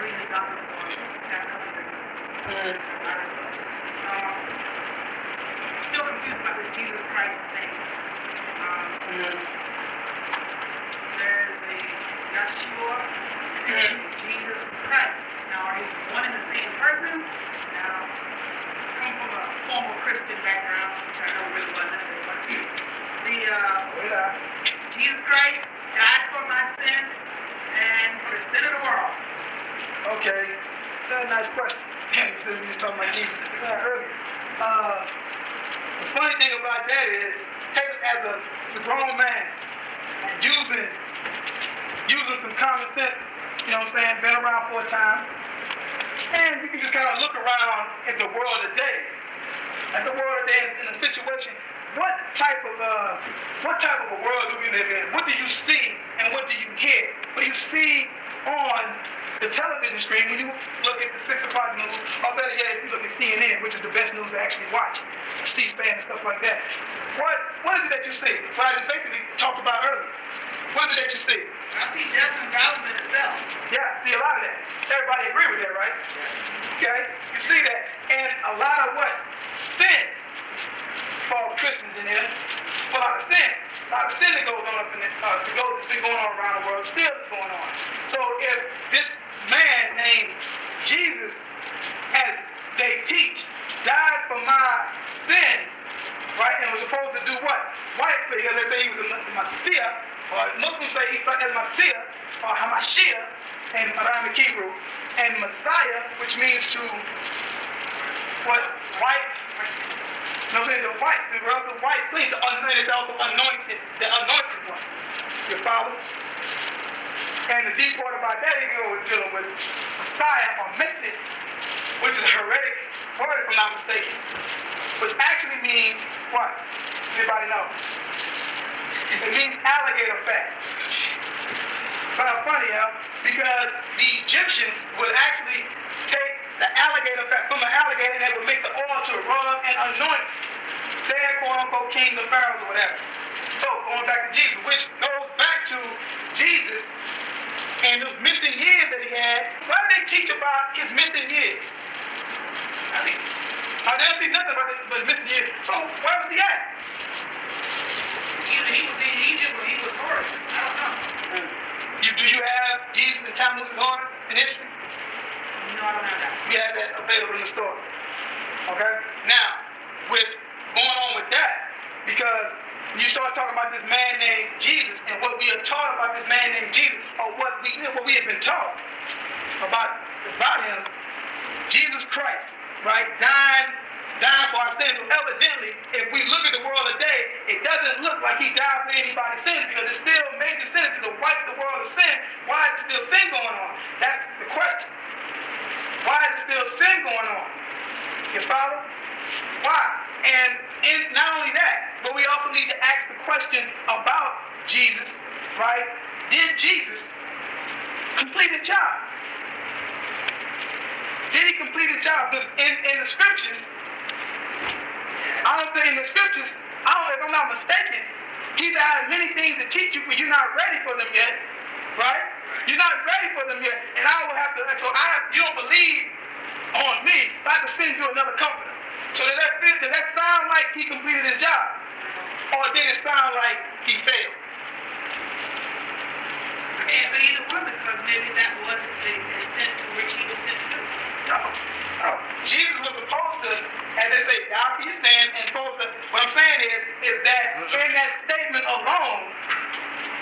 reading the document for the past couple of days. Still confused about this Jesus Christ thing. There's a Yeshua and Jesus Christ. Now, are they one and the same person? Now, I come from a former Christian background, which I know really wasn't. But Jesus Christ died for my sins and for the sin of the world. Okay, that's a nice question. So we were talking about Jesus earlier. The funny thing about that is, take it as a grown man and using some common sense, you know what I'm saying, been around for a time, and you can just kind of look around at the world today, in a situation. What type of a world do we live in? What do you see and what do you hear? What do you see on the television screen when you look at the 6 o'clock news, or better yet, if you look at CNN, which is the best news to actually watch, C-SPAN and stuff like that? What is it that you see? What I just basically talked about earlier. What is it that you see? I see death and violence in itself. Yeah, see a lot of that. Everybody agree with that, right? Okay, you see that. And a lot of what? Sin. For all the Christians in there. A lot of sin. A lot of sin that goes on up in it. That's been going on around the world. Still is going on. So if this man named Jesus, as they teach, died for my sins, right? And was supposed to do what? White, because they say he was a Messiah, or Muslims say Isa el Messiah, or Hamashiach, in Aramaic Hebrew, and Messiah, which means to, what? White. You know what I'm saying? The white thing, to anoint, is also anointed, the anointed one. Your father. And the deep part about that, even though we're dealing with Messiah or Messiah, which is a heretic word, if I'm not mistaken, which actually means what? Anybody know? It means alligator fat. Kind of funny, huh? Because the Egyptians would actually take the alligator fat from an alligator, and they would make the oil to rub and anoint their quote-unquote kings or pharaohs or whatever. So, going back to Jesus, which goes back to Jesus and those missing years that he had. Why did they teach about his missing years? I didn't see nothing about his missing years. So, where was he at? Either he was in Egypt or he was Horus. I don't know. Do you have Jesus and Tammuz and Horus in history? No, I don't have that. We have that available in the store. Okay? Now, with going on with that, because you start talking about this man named Jesus and what we are taught about this man named Jesus, or what we have been taught about him, Jesus Christ, right? Dying for our sins. So evidently, if we look at the world today, it doesn't look like he died for anybody's sins, because it's still major sin to wipe the world of sin. Why is there still sin going on? That's the question. Why is there still sin going on? You follow? Why? And not only that, but we also need to ask the question about Jesus, right? Did Jesus complete his job? Did he complete his job? Because in the scriptures, if I'm not mistaken, he's had many things to teach you, but you're not ready for them yet, right? You're not ready for them yet, and you don't believe on me, I have to send you another comforter. So does that sound like he completed his job? Or did it sound like he failed? I can't say either one, because maybe that wasn't the extent to which he was sent to do. No. Jesus was supposed to, as they say, die for your sin, and supposed to, what I'm saying is that in that statement alone,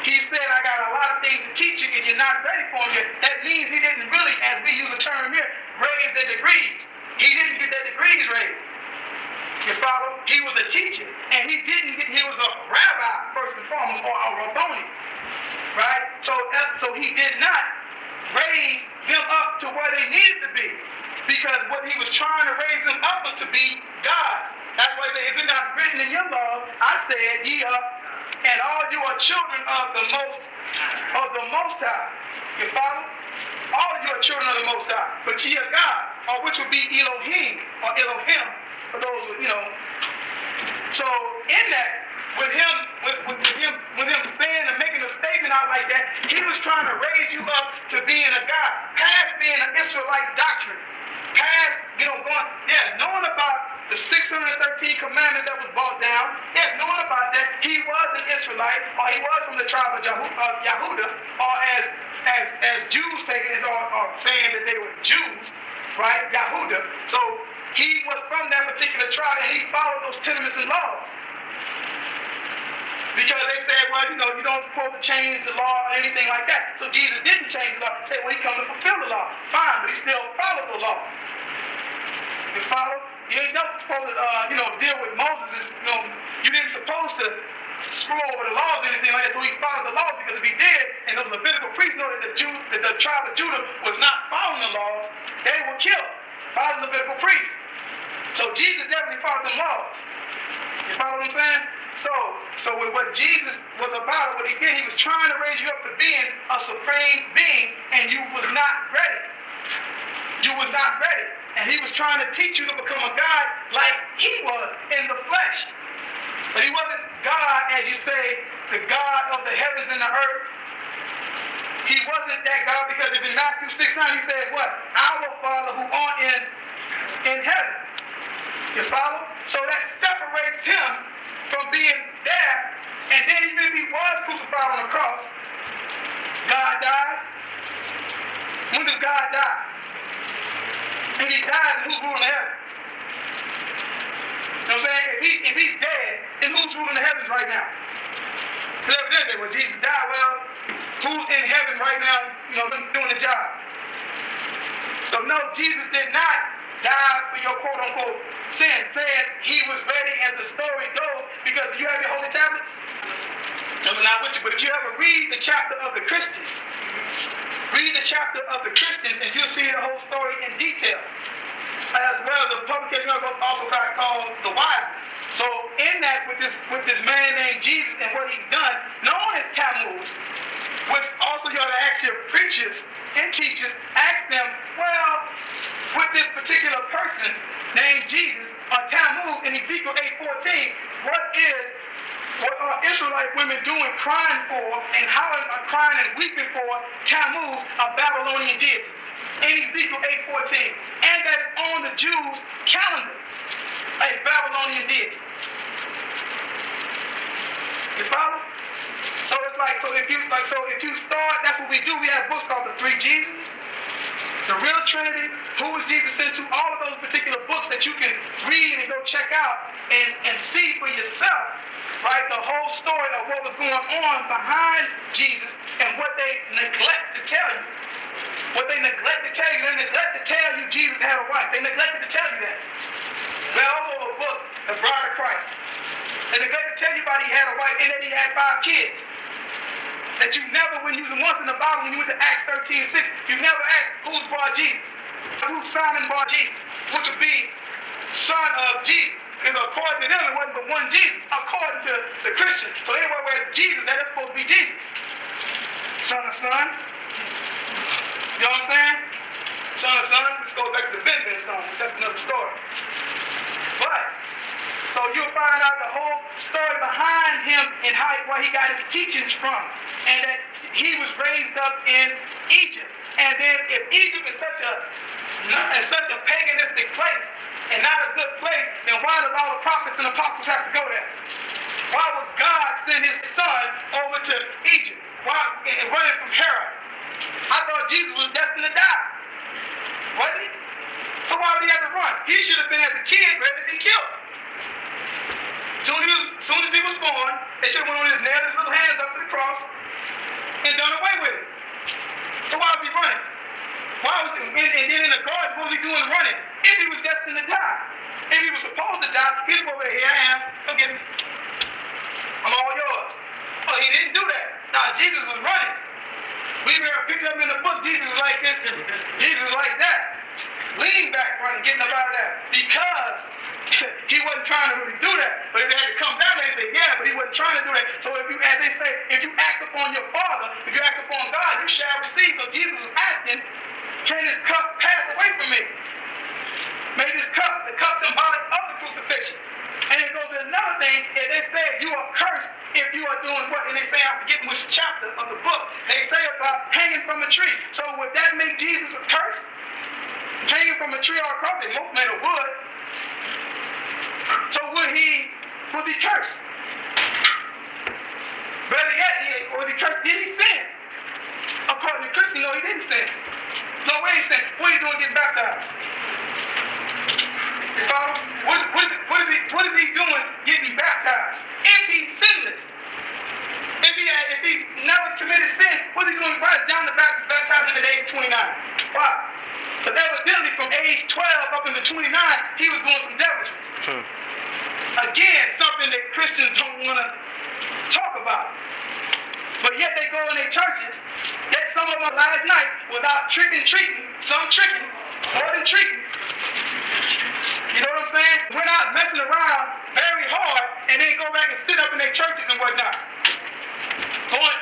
he said, I got a lot of things to teach you, and you're not ready for them yet. That means he didn't really, as we use the term here, raise the degrees. He didn't get that degrees raised. You follow? He was a teacher, and he was a rabbi, first and foremost, or a rabboni, right? So he did not raise them up to where they needed to be, because what he was trying to raise them up was to be gods. That's why he said, is it not written in your law? I said, ye are, and all you are children of the Most High. You follow? All of you are children of the Most High, but ye are gods, or which would be Elohim, or Elohim, for those who, So in that, with him saying and making a statement hanging out like that. He was trying to raise you up to being a God, past being an Israelite doctrine, past, knowing about the 613 commandments that was brought down. Yes, knowing about that, he was an Israelite, or he was from the tribe of Yahudah, or as Jews take it, or saying that they were Jews, right? Yahudah. So he was from that particular tribe, and he followed those tenements and laws. Because they said, well, you don't supposed to change the law or anything like that. So Jesus didn't change the law. He said, well, he come to fulfill the law. Fine, but he still followed the law. You follow? You ain't supposed to, deal with Moses. You didn't supposed to screw over the laws or anything like that. So he followed the laws, because if he did, and those Levitical priests know that the tribe of Judah was not following the laws, they were killed by the Levitical priests. So Jesus definitely followed the laws. You follow what I'm saying? So with what Jesus was about, what he did, he was trying to raise you up to being a supreme being, and you was not ready. You was not ready. And he was trying to teach you to become a God like he was in the flesh. But he wasn't God, as you say, the God of the heavens and the earth. He wasn't that God, because if in Matthew 6:9 he said what? Our Father who art in heaven. You follow? So that separates him from being there. And then even if he was crucified on the cross, God dies. When does God die? If he dies, then who's ruling the heavens? You know what I'm saying? If he's dead, then who's ruling the heavens right now? Because evidently, when Jesus died, well, who's in heaven right now, doing the job? So no, Jesus did not die for your quote-unquote sin. Said he was ready, as the story goes, because you have your holy tablets. I'm not with you, but if you ever read the chapter of the Christians, and you'll see the whole story in detail. As well as a publication also called The Wise Man. So in that, with this man named Jesus and what he's done, known as Tammuz, which also you ought to ask your preachers and teachers, ask them, well, with this particular person named Jesus, or Tammuz, in Ezekiel 8:14, what are Israelite women doing, crying for, and how are crying and weeping for Tammuz, a Babylonian deity, in Ezekiel 8:14, and that is on the Jews' calendar, a Babylonian deity. You follow? So it's like, so if you start, that's what we do. We have books called The Three Jesuses, The Real Trinity, Who Was Jesus Sent To, all of those particular books that you can read and go check out and see for yourself, right? The whole story of what was going on behind Jesus and what they neglect to tell you. What they neglect to tell you, they neglect to tell you Jesus had a wife. They neglected to tell you that. There's also a book, The Bride of Christ. They neglect to tell you about he had a wife and that he had 5 kids. That you never, when you was once in the Bible, when you went to Acts 13:6, you never asked who's brought Jesus. Who's Simon brought Jesus, which would be son of Jesus. Because according to them, it wasn't but one Jesus, according to the Christians. So anywhere where it's Jesus, that is supposed to be Jesus. Son of son. You know what I'm saying? Son of son, which goes back to the Benjamin son, which that's another story. But, so you'll find out the whole story behind him and where he got his teachings from. And that he was raised up in Egypt. And then if Egypt is such a paganistic place and not a good place, then why did all the prophets and apostles have to go there? Why would God send his son over to Egypt? Why running from Herod? I thought Jesus was destined to die. Wasn't he? So why would he have to run? He should have been, as a kid, ready to be killed. Soon as he was born, they should have went on and nailed his little hands up to the cross and done away with it. So why was he running? Why was he? And then in the garden, what was he doing running? If he was destined to die. If he was supposed to die, he's over here, I am, forgive me. I'm all yours. Oh, he didn't do that. Nah, Jesus was running. We picked up in the book, Jesus is like this, Jesus is like that. Lean back running, getting up out of that. Because he wasn't trying to really do that. But if they had to come down there and say, yeah, but he wasn't trying to do that. So if you, as they say, if you act upon your Father, if you act upon God, you shall receive. So Jesus was asking, can this cup pass away from me? May this cup, the cup symbolic of the crucifixion. And it goes to another thing, if they say you are cursed if you are doing what? And they say, I'm forgetting which chapter of the book. They say about hanging from a tree. So would that make Jesus a curse? Hanging from a tree or a cross? They most made of wood. So was he cursed? Better yet, was he cursed? Did he sin? According to Christians, no, he didn't sin. No way he sinned. What are you doing getting baptized? You follow? What is he doing getting baptized? If he's sinless, if he never committed sin, what is he doing? Why is John the Baptist baptized at the age of 29? Why? But evidently from age 12 up into 29, he was doing some devilry. Again, something that Christians don't want to talk about. But yet they go in their churches, yet some of them last night without treating, some tricking, more than treating. You know what I'm saying? Went out messing around very hard and then go back and sit up in their churches and whatnot.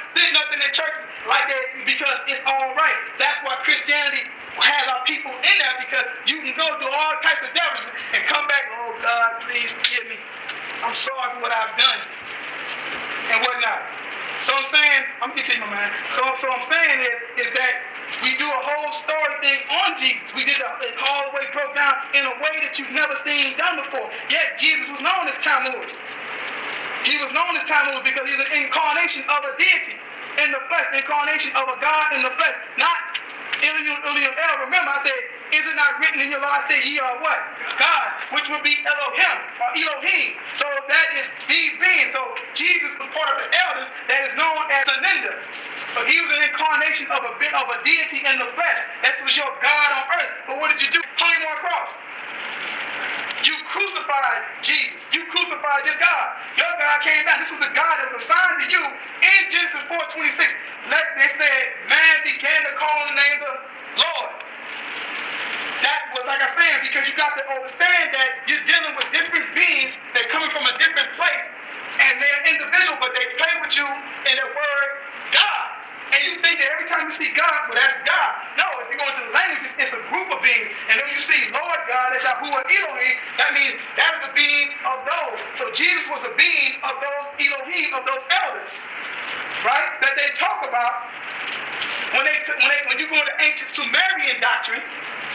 Sitting up in their churches like that because it's all right. That's why Christianity has our people in there, because you can go do all types of devils and come back, oh God, please forgive me. I'm sorry for what I've done and whatnot. So I'm saying, I'm getting to you, my man. So I'm saying is that we do a whole story thing on Jesus. We did it all the way broke down in a way that you've never seen done before. Yet Jesus was known as Tammuz. He was known as Tammuz because he's an incarnation of a deity in the flesh, incarnation of a God in the flesh. Not Ilium El. Remember, I said, is it not written in your law? I said, ye are what? God, which would be Elohim or Elohim. So that is these beings. So Jesus was part of the elders that is known as Ananda. But he was an incarnation of a deity in the flesh. That was your God on earth. But what did you do? Hung him on a cross. You crucified Jesus. You crucified your God. Your God came down. This was the God that was assigned to you in Genesis 4:26. They said, man began to call on the name of the Lord. That was, like I said, because you got to understand that you're dealing with different beings that are coming from a different place, and they're individual, but they play with you in the word God. And you think that every time you see God, well, that's God. No, if you go into the language, it's a group of beings. And then you see Lord God, that's Yahuwah Elohim, that means that is a being of those. So Jesus was a being of those Elohim, of those elders, right? That they talk about when you go into ancient Sumerian doctrine.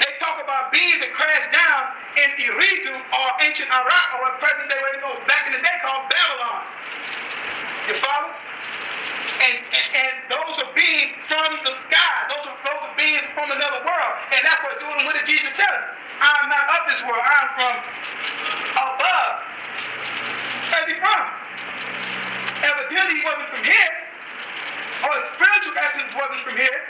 They talk about beings that crashed down in Eridu or ancient Iraq, or at present day, back in the day called Babylon. You follow? And those are beings from the sky. Those are beings from another world. And that's what did Jesus tell him? I'm not of this world. I'm from above. Where's he from? Evidently he wasn't from here. Or his spiritual essence wasn't from here.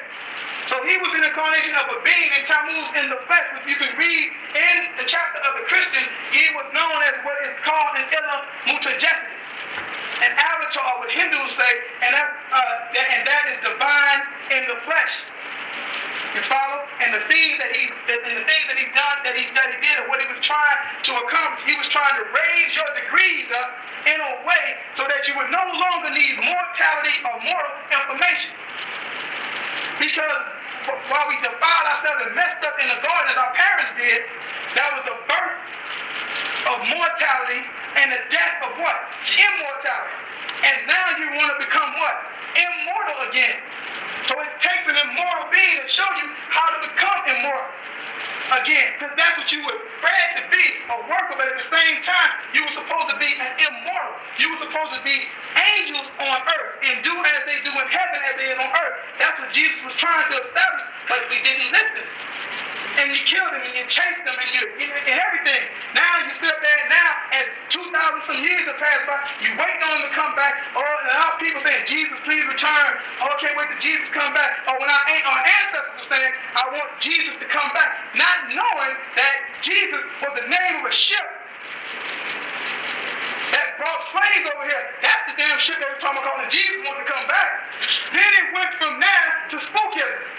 So he was an incarnation of a being in Tammuz in the flesh, which you can read in the chapter of the Christians. He was known as what is called an Ella Mutajessi, an avatar, what Hindus say, and that is divine in the flesh. You follow? And the things that he did, and what he was trying to accomplish, he was trying to raise your degrees up in a way so that you would no longer need mortality or mortal information. Because while we defiled ourselves and messed up in the garden as our parents did, that was the birth of mortality and the death of what? Immortality. And now you want to become what? Immortal again. So it takes an immortal being to show you how to become immortal again. Because that's what you were bred to be, a worker, but at the same time, you were supposed to be an immortal. You were supposed to be angels on earth and do as they do in heaven as they is on earth. That's what Jesus was trying to establish, but we didn't listen. And you killed him and you chased him and everything. Now you sit up there and now as 2,000 some years have passed by, you waiting on him to come back. Oh, and our people saying, Jesus, please return. Oh, I can't wait till Jesus come back. Or when our ancestors were saying, I want Jesus to come back. Not knowing that Jesus was the name of a ship that brought slaves over here. That's the damn ship they were talking about, and Jesus wanted to come back. Then it went from there to spookism.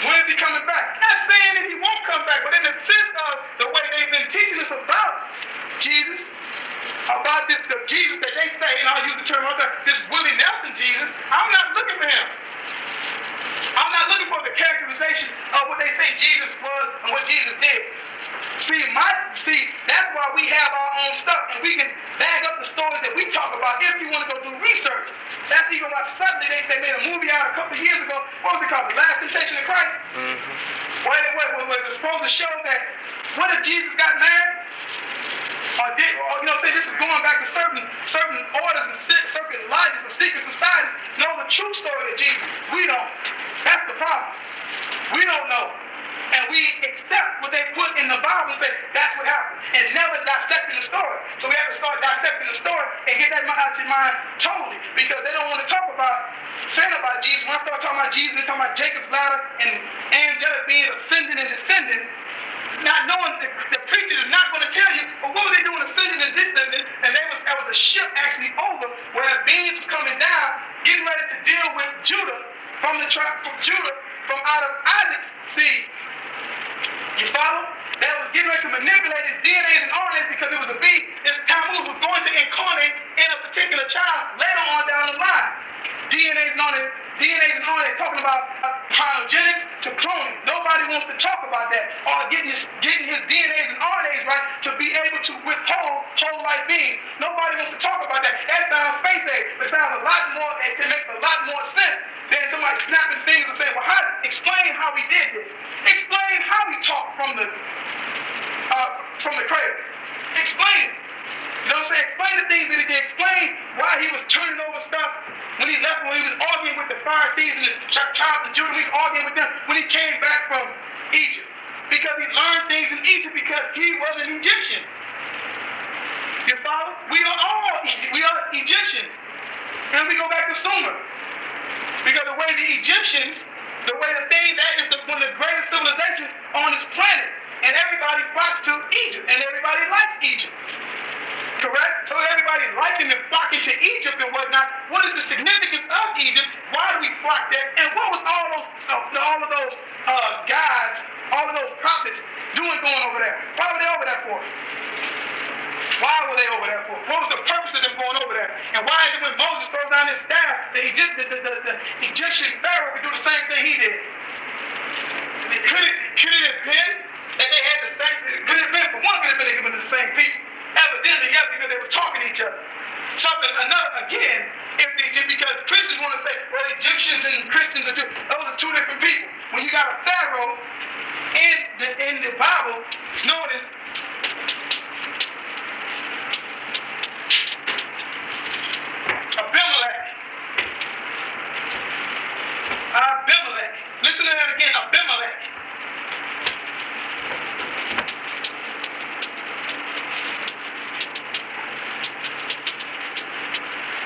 When is he coming back? Not saying that he won't come back, but in the sense of the way they've been teaching us about Jesus, about the Jesus that they say, and I'll use the term all the time, this Willie Nelson Jesus, I'm not looking for him. I'm not looking for the characterization of what they say Jesus was and what Jesus did. See, that's why we have our own stuff, and we can bag up the stories that we talk about if you want to go do research. even watch suddenly, they made a movie out a couple of years ago. What was it called? The Last Temptation of Christ? Where it was supposed to show that, what if Jesus got married? Or say this is going back to certain orders and certain lives and secret societies know the true story of Jesus. We don't. That's the problem. We don't know. And we accept what they put in the Bible and say, that's what happened. And never dissecting the story. So we have to start dissecting the story and get that out your mind totally. Because they don't want to talk about, saying about Jesus. When I start talking about Jesus, they're talking about Jacob's ladder and angelic being ascending and descending. Not knowing the preacher is not going to tell you, but what were they doing ascending and descending? And there was a ship actually over where beings was coming down, getting ready to deal with Judah from out of Isaac's seed. You follow? That was getting ready to manipulate his DNAs and RNAs because it was a bee. This Tammuz was going to incarnate in a particular child later on down the line. DNAs and RNAs talking about pionogenics to cloning. Nobody wants to talk about that. Or getting his DNAs and RNAs right to be able to withhold whole life beings. Nobody wants to talk about that. That sounds space age. It sounds a lot more, it makes a lot more sense than somebody snapping fingers and saying, well, explain how we did this. Explain how we talked from the cradle. Explain it. You know what I'm saying? Explain the things that he did. Explain why he was turning over stuff when he left, when he was arguing with the Pharisees and the tribes of Judah. He was arguing with them when he came back from Egypt. Because he learned things in Egypt because he was an Egyptian. You follow? We are Egyptians. And we go back to Sumer. Because the way the Egyptians, one of the greatest civilizations on this planet, and everybody flocks to Egypt, and everybody likes Egypt. Correct? So everybody liking and flocking to Egypt and whatnot. What is the significance of Egypt? Why do we flock there? And what was all of those guys, all of those prophets going over there? Why were they over there for? Why were they over there for? What was the purpose of them going over there? And why is it when Moses throws down his staff, the Egyptian Pharaoh could do the same thing he did? Could it have been that they had the same? Could it have been? For one, could have been they could have been the same people. Evidently, yes, because they were talking to each other. Because Christians want to say, well, Egyptians and Christians those are two different people. When you got a Pharaoh in the Bible, it's known as Abimelech. Listen to that again, Abimelech.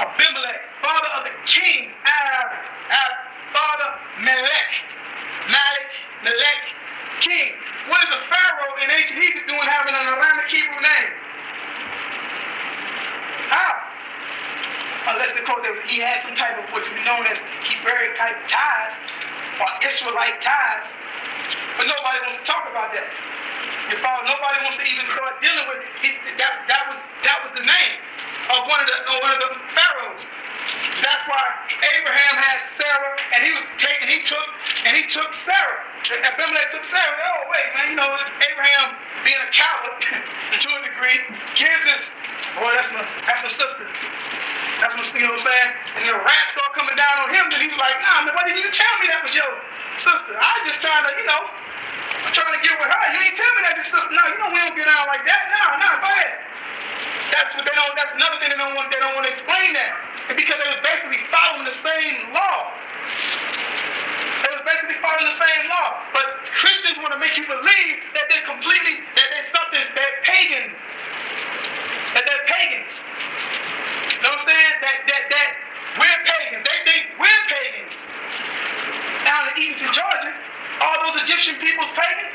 Abimelech, father of the kings, father Melech, king. What is a pharaoh in ancient Egypt doing having an Aramaic Hebrew name? How? Unless he had some type of what would be known as Hebrew type ties or Israelite ties, but nobody wants to talk about that. You follow? Nobody wants to even start dealing with that was the name of one of the pharaohs. That's why Abraham had Sarah, and he took Sarah. Abimelech took Sarah. Oh wait, man, Abraham being a coward to a degree gives his, boy, that's my sister. That's what, you know what I'm saying? And the wrath started coming down on him, and he was like, nah, man, why didn't you tell me that was your sister? I was just trying to, I'm trying to get with her. You ain't tell me that your sister. No, we don't get out like that. No, go ahead. That's another thing they don't want to explain that. And because they were basically following the same law. But Christians want to make you believe that they're pagan. That they're pagans. You know what I'm saying? That we're pagans. They think we're pagans. Down in Eatonton, Georgia, all those Egyptian people's pagan.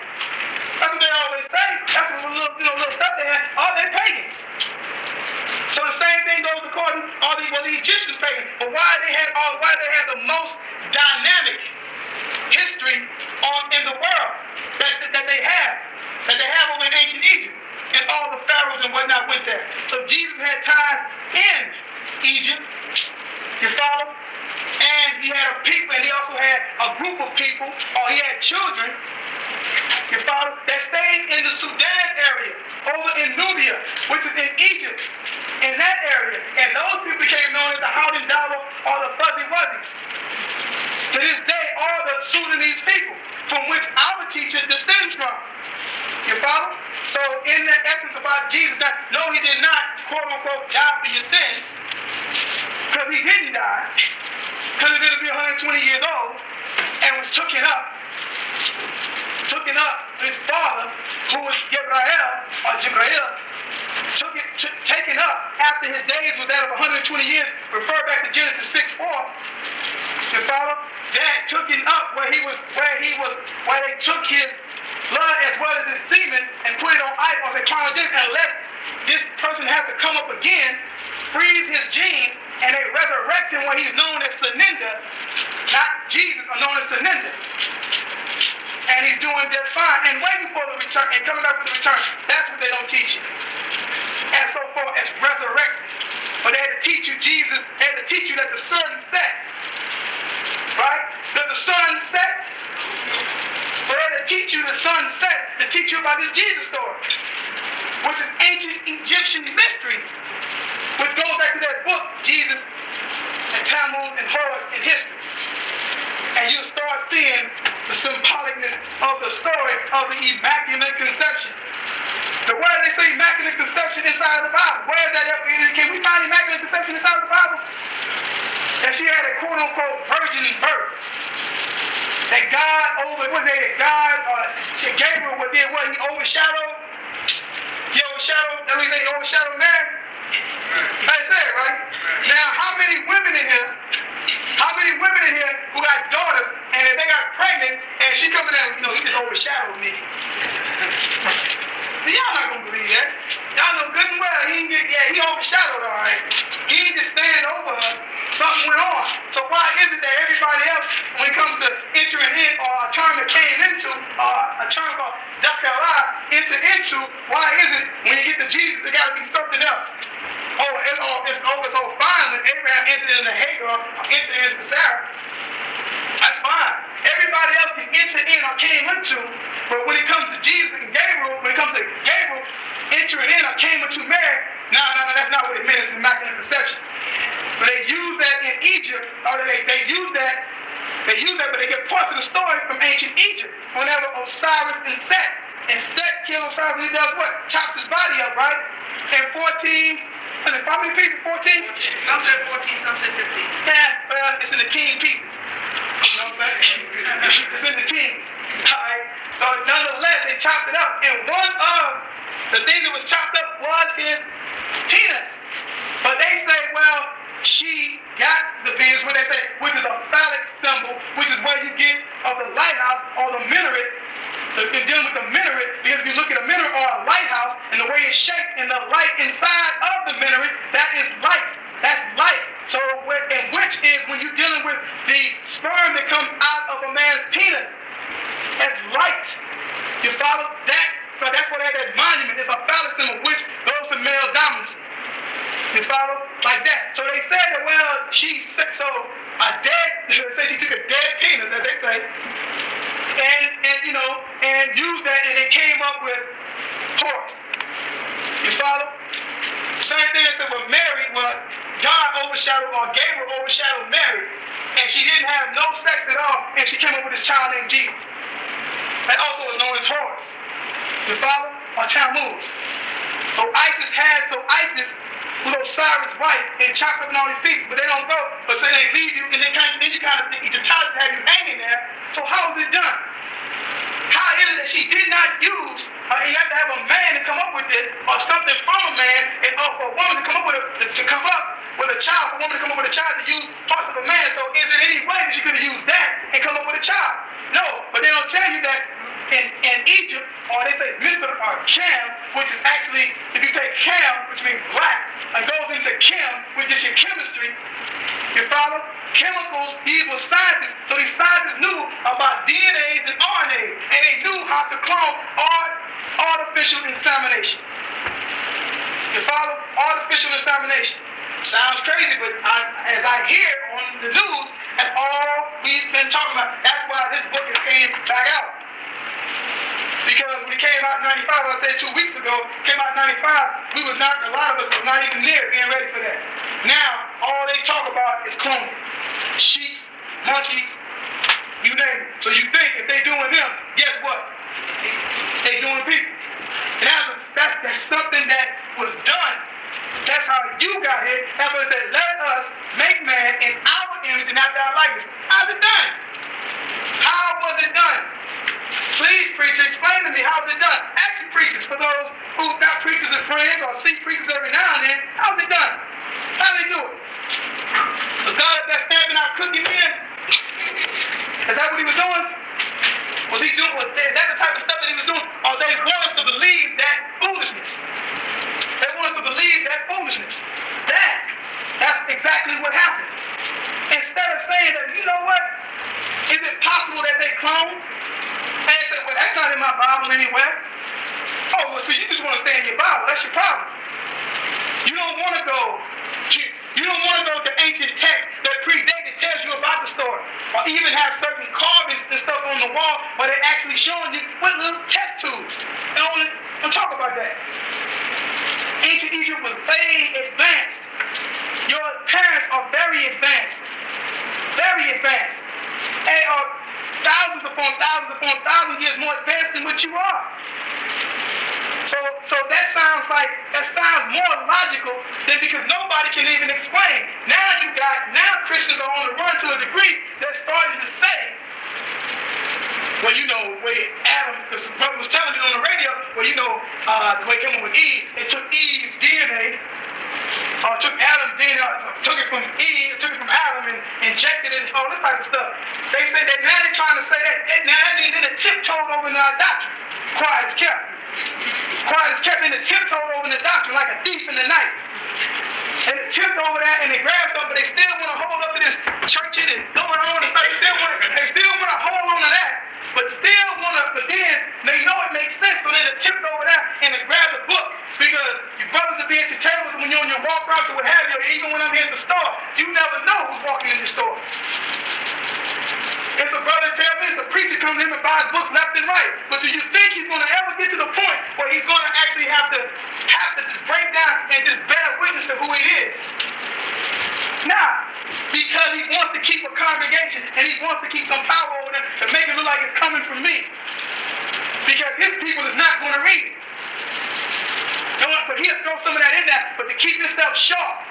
That's what they always say. That's what little stuff they had. All they pagans. So the same thing goes according the Egyptians pagan. But why they had the most dynamic history in the world that they have over in ancient Egypt. And all the pharaohs and whatnot went there. So Jesus had ties in Egypt. You follow? And he had a people, and he also had a group of people, or he had children, you follow, that stayed in the Sudan area, over in Nubia, which is in Egypt. in that area. And those people became known as the Howden Dawa or the Fuzzy Wuzzies. To this day, all the Sudanese people from which our teacher descends from. You follow? So in the essence about Jesus, that no, he did not, quote unquote, die for your sins, because he didn't die, because he lived to be 120 years old, and was taken up his father, who was Jibrail, taken up after his days was that of 120 years, refer back to Genesis 6:4. You follow? That took him up where they took his blood as well as his semen and put it on ice on the cryogenics, unless this person has to come up again, freeze his genes, and they resurrect him when he's known as Sanenda, not Jesus, are known as Sanenda. And he's doing just fine and waiting for the return and coming up with the return. That's what they don't teach you. And so far as resurrected. But they had to teach you Jesus, they had to teach you that the sun set. Right? Does the sun set? But they had to teach you the sun set to teach you about this Jesus story, which is ancient Egyptian mysteries, which goes back to that book, Jesus and Talmud and Horus in history. And you'll start seeing the symbolicness of the story of the Immaculate Conception. The word they say Immaculate Conception inside of the Bible. Where is that? Can we find Immaculate Conception inside of the Bible? That she had a quote-unquote virgin birth. That God Gabriel did what? He overshadowed? He overshadowed Mary? That's it, right? Now, how many women in here who got daughters, and if they got pregnant, and she coming out, he just overshadowed me. Y'all not gonna believe that. Y'all know good and well, he overshadowed her, all right? He didn't just stand over her. Something went on. So why is it that everybody else, when it comes to entering in, or a term that came into, a term called Dakara, enter into, why is it when you get to Jesus, it gotta be something else? Oh, it's all fine when Abraham entered into Hagar, or entered into Sarah. That's fine. Everybody else can enter in or came into, but when it comes to Jesus and Gabriel, entering in or came into Mary, no, that's not what it meant. It's an Immaculate Conception. But they use that in Egypt, or they use that, but they get parts of the story from ancient Egypt. Whenever Osiris and Set kills Osiris, and he does what? Chops his body up, right? And 14, how many pieces? 14? Some said 14, some said 15. Yeah, well, it's in the teen pieces. You know what I'm saying? It's in the teens. Alright? So nonetheless, they chopped it up. And one of the things that was chopped up was his penis. But they say, well, she got the penis, what they say, which is a phallic symbol, which is where you get of the lighthouse or the minaret. They're dealing with the minaret, because if you look at a minaret or a lighthouse, and the way it's shaped, and the light inside of the minaret, that is light. That's light. So, and which is when you're dealing with the sperm that comes out of a man's penis. That's light. You follow that? So that's why they have that monument. It's a phallic symbol which goes to male dominance. You follow? Like that. So they say that, well, she took a dead penis, as they say, and used that, and they came up with Horus. You follow? Same thing as with Mary, God overshadowed, or Gabriel overshadowed Mary, and she didn't have no sex at all, and she came up with this child named Jesus. That also is known as Horus. You follow? Or Tammuz. So Isis was Osiris' wife and chopped up in all these pieces, but they don't go. But say they leave you, and then you kind of think Egyptologists have you hanging there. So how is it done? How is it that she did not use? You have to have a man to come up with this, or something from a man, and for a woman to come up with a child, for a woman to come up with a child to use parts of a man. So is there any way that she could have used that and come up with a child? No, but they don't tell you that in Egypt, or they say Mr. Chem, which is actually, if you take Chem, which means black, and goes into Chem, which is your chemistry, you follow? Chemicals, these were scientists, so these scientists knew about DNAs and RNAs, and they knew how to clone artificial insemination. You follow? Artificial insemination. Sounds crazy, but as I hear on the news, that's all we've been talking about. That's why this book has came back out. Because when it came out in 95, I said 2 weeks ago, came out in 95, a lot of us were not even near being ready for that. Now, all they talk about is cloning. Sheep, monkeys, you name it. So you think if they doing them, guess what? They doing people. And that's something that was done. That's how you got here. That's what it said. Let us make man in our image and after our likeness. How's it done? How was it done? Please, preacher, explain to me how was it done. Actually, preachers, for those who got preachers as friends or see preachers every now and then, how was it done? How did they do it? Was God up there stamping out cookie men? Is that what he was doing? Is that the type of stuff that he was doing? Or they want us to believe that foolishness? They want us to believe that foolishness. That's exactly what happened. Instead of saying that, you know what? Is it possible that they clone? And they say, well, that's not in my Bible anywhere. Oh, well, see, you just want to stay in your Bible. That's your problem. You don't want to go to ancient texts that predate that tells you about the story. Or even have certain carvings and stuff on the wall where they're actually showing you with little test tubes. Don't talk about that. Ancient Egypt was way advanced. Your parents are very advanced. Very advanced. They are thousands upon thousands years more advanced than what you are. So that sounds more logical than because nobody can even explain. Now Christians are on the run to a degree. They're starting to say, well, Adam, because brother was telling me on the radio, well, the way it came up with Eve, they took Eve's DNA, took Adam's DNA, took it from Eve, took it from Adam and injected it and all this type of stuff. They say that now they're trying to say that, now that means in the tiptoed over in our doctrine. Quiet is kept. Quiet is kept in the tiptoed over in the doctrine like a thief in the night. And they tipped over that and they grab something, but they still want to hold up to this churching and going on and stuff. They still want to hold on to that, but then they know it makes sense, so they tipped over that and they grab the book because your brothers will be at your tables when you're on your walk routes or what have you, or even when I'm here at the store, you never know who's walking in the store. It's a brother tell me, it's a preacher comes in and buys books left and right. But do you think he's going to ever get to the point where he's going to actually have to just break down and just bear witness to who he is? Nah, because he wants to keep a congregation and he wants to keep some power over them and make it look like it's coming from me. Because his people is not going to read it. But he'll throw some of that in there, but to keep himself sharp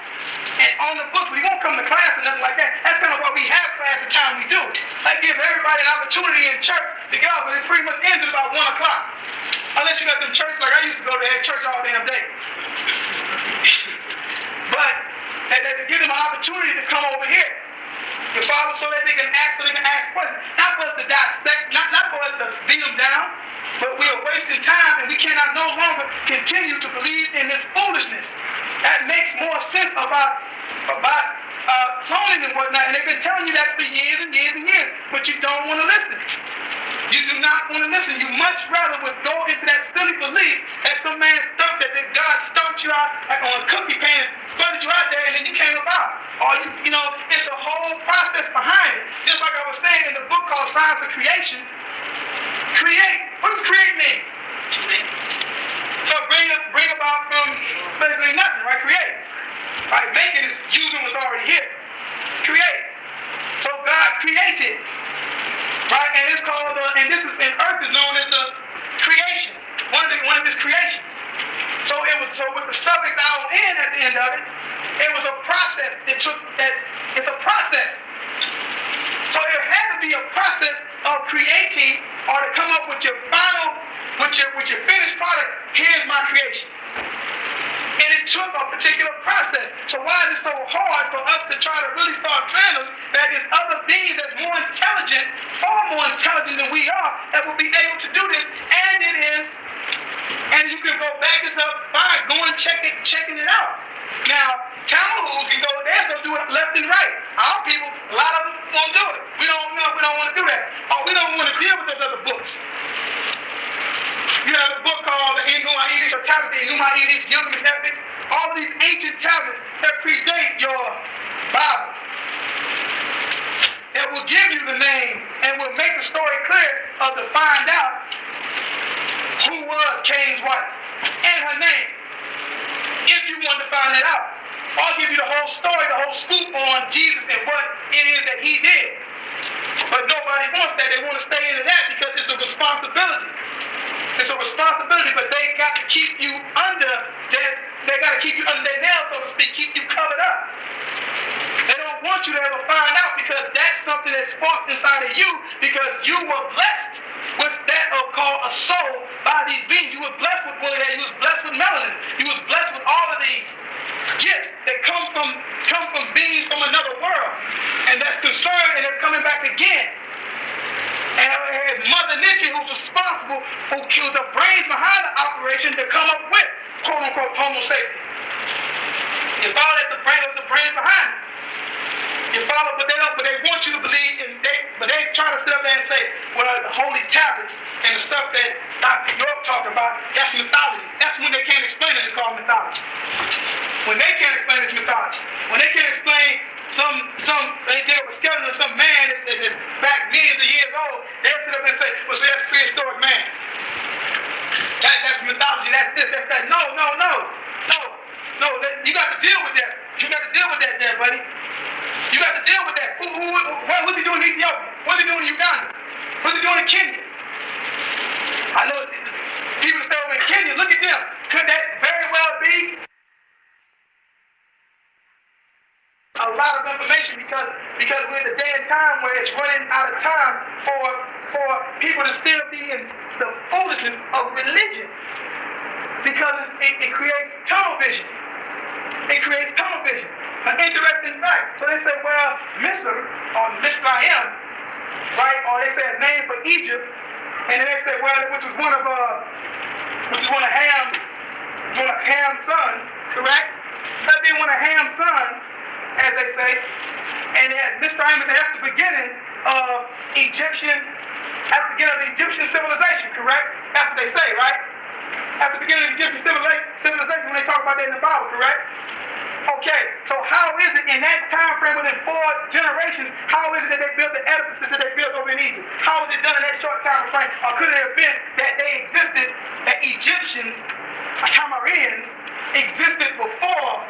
and on the book, we won't come to class or nothing like that. That's kind of why we have class the time we do. That gives everybody an opportunity in church to get off, but it pretty much ends at about 1 o'clock. Unless you got them churches like I used to go to that church all damn day. But that give them an opportunity to come over here. You follow, so that they can ask questions. Not for us to dissect, not for us to beat them down, but we are wasting time and we cannot no longer continue to believe in this foolishness. That makes more sense about cloning and whatnot, and they've been telling you that for years and years and years, but you don't want to listen. You do not want to listen. You much rather would go into that silly belief that some man that God stumped you out on a cookie pan and flooded you out there and then you came about. Or it's a whole process behind it. Just like I was saying in the book called Science of Creation. Create. What does create mean? So bring about from basically nothing, right? Create. Right? Making is using what's already here. Create. So God created. Right? And it's called and earth is known as the creation. One of his creations. So with the suffix ION at the end of it, it was a process. It's a process. So there had to be a process of creating or to come up with your finished product. Here's my creation. And it took a particular process. So why is it so hard for us to try to really start planning that there's other beings that's more intelligent, far more intelligent than we are, that will be able to do this? And it is. And you can go back this up by going checking it out. Now, Tamahus can go there, go do it left and right. Our people, a lot of them won't do it. We don't want to do that. Or we don't want to deal with those other books. You have a book called the Nuwabu or tablets, the Nuwabu, Gilgamesh epics, all of these ancient tablets that predate your Bible. That will give you the name and will make the story clear of to find out story, the whole scoop on Jesus and what it is that he did. But nobody wants that. They want to stay into that because it's a responsibility. It's a responsibility, but they got to keep you under that. They got to keep you under their nails, so to speak, keep you covered up. They don't want you to ever find out because that's something that's false inside of you because you were blessed with that called a soul by these beings. You were blessed with woolly hair. You was blessed with melanin. You was blessed with all of these gifts that come from beings from another world. And that's concerned and that's coming back again. And Mother Nature, who's responsible, who was the brains behind the operation to come up with quote unquote Homo sapien. You follow that the brains behind it. You follow, but they want you to believe, but they try to sit up there and say, well, the holy tablets and the stuff that Dr. York talked about, that's mythology. That's when they can't explain it, it's called mythology. When they can't explain it, it's mythology. When they can't explain they deal with skeleton of some man that's back millions of years old, they'll sit up and say, well, see, that's prehistoric man. That's mythology, that's this, that's that. No. You got to deal with that. You got to deal with that there, buddy. You got to deal with that. What's he doing in Ethiopia? What's he doing in Uganda? What's he doing in Kenya? I know people stay over in Kenya. Look at them. Could that very well be a lot of information because we're in a day and time where it's running out of time for people to still be in the foolishness of religion because it creates tunnel vision. It creates tunnel vision. An interesting fact. So they say, well, Misr, or Misraim, right? Or they say a name for Egypt, and then they say, well, which was one of Ham's sons, correct? That being one of Ham's sons, as they say, and Misraim is at the beginning of the Egyptian civilization, correct? That's what they say, right? That's the beginning of the Egyptian civilization when they talk about that in the Bible, correct? Okay, so how is it in that time frame within 4 generations, how is it that they built the edifices that they built over in Egypt? How was it done in that short time frame? Or could it have been that they existed, that Egyptians, Cameroonians, existed before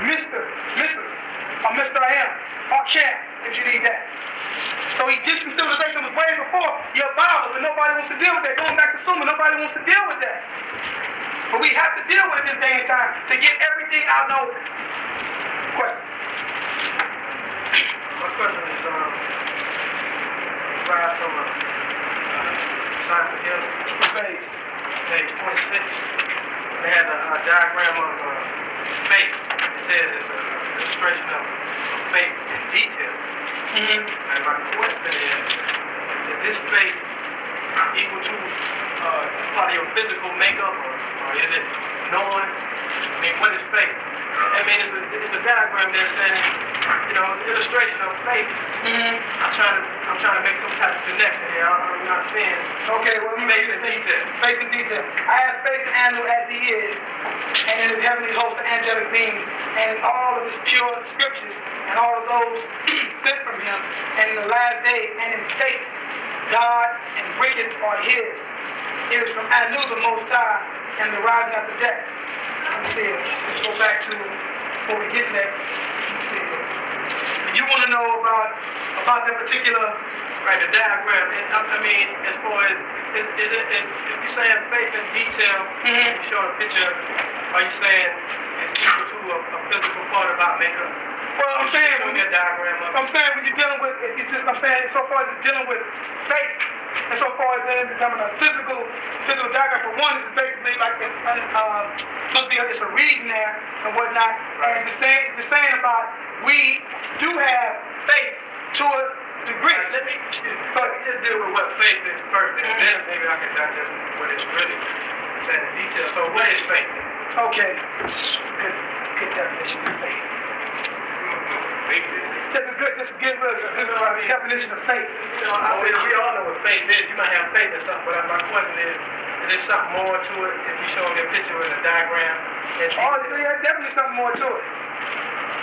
Mr. or Mr. M, or Cam, if you need that. So Egyptian civilization was way before your Bible, but nobody wants to deal with that. Going back to Sumer, nobody wants to deal with that. But we have to deal with it this day and time to get everything out of order. Question? My question is, right from Science of Healing, page 26. They had a diagram of faith. It says it's an illustration of faith in detail. And my question is this faith equal to part of your physical makeup, or is it knowing? I mean, what is faith? I mean, it's a diagram there saying, it's an illustration of faith. I'm trying to make some type of connection here. I'm not seeing. Okay, well, faith in detail. Faith in detail. I have faith in Anu as he is, and in his heavenly host of angelic beings, and in all of his pure scriptures, and all of those sent from him, and in the last day, and in faith, God and wicked are his. It is from Anu the Most High, and the rising after death. Let's go back to before we get to that. You want to know about that particular the diagram. I mean, as far as if you're saying faith in detail, you show a picture. Are you saying it's equal to a physical part about makeup? Well, I'm saying when you're diagram of I'm saying when you're dealing with I'm saying so far as it's dealing with faith, and so far as then becoming a physical diagram. For one, this is basically like it's a reading there and whatnot. And the saying about we do have faith to a degree. Let me just deal with what faith is first, and then maybe I can digest what it's really saying in detail. So what is faith? Okay, it's a good definition of faith. That's a good definition of faith. We all know what faith is. You might have faith in something, but my question is there something more to it? If you show me a picture with a diagram, there's definitely something more to it.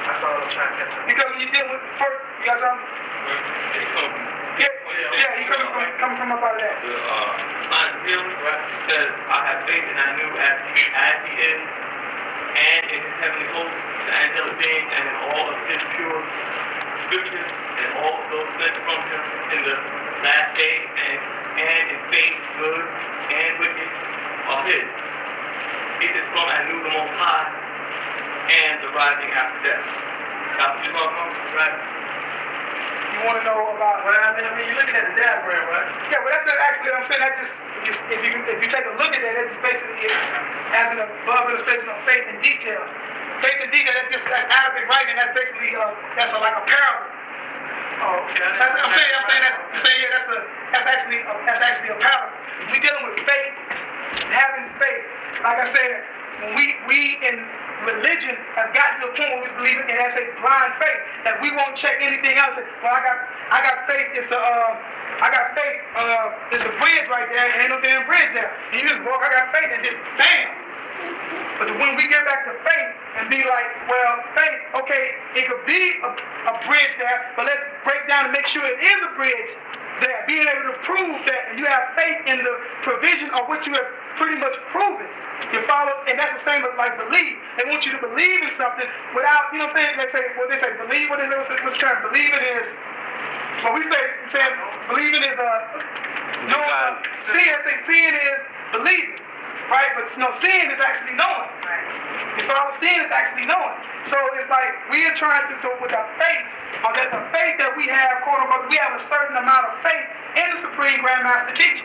That's all I'm trying to catch up. Because when you deal with first, you got something? Yeah, you coming from up out of that. Science of Healing, right? It says, I have faith and I knew as he is, and in his heavenly hosts, the angelic beings, and in all of his pure scriptures, and all of those sent from him in the last day, and in faith, good and wicked are his. It is from Anu the Most High, and the rising after death. That's what you're talking about, right? You want to know about? Well, I mean, you're looking at the diagram, right? Yeah, well, that's actually what I'm saying. That just if you take a look at that, it's basically as an above illustration of faith in detail. Faith in detail. That's Arabic writing. That's basically like a parable. Oh, okay. That's actually a parable. We dealing with faith, having faith. Like I said, when we in religion have gotten to a point where we believe in as a blind faith that we won't check anything else. Well, I got faith. It's a bridge right there, and ain't no damn bridge there. And you just walk. I got faith, and just bam. But when we get back to faith and be like, well, faith, okay, it could be a bridge there, but let's break down and make sure it is a bridge there. Being able to prove that you have faith in the provision of what you have pretty much proven. You follow? And that's the same as like believe. They want you to believe in something without, you know what I'm saying? They say believe. What's the term? Believing is, well, we say believing is seeing is believing. Right? But no, seeing is actually knowing. You follow? Seeing is actually knowing. So it's like we are trying to do with our faith, or that the faith that we have, quote unquote, we have a certain amount of faith in the Supreme Grandmaster teaching.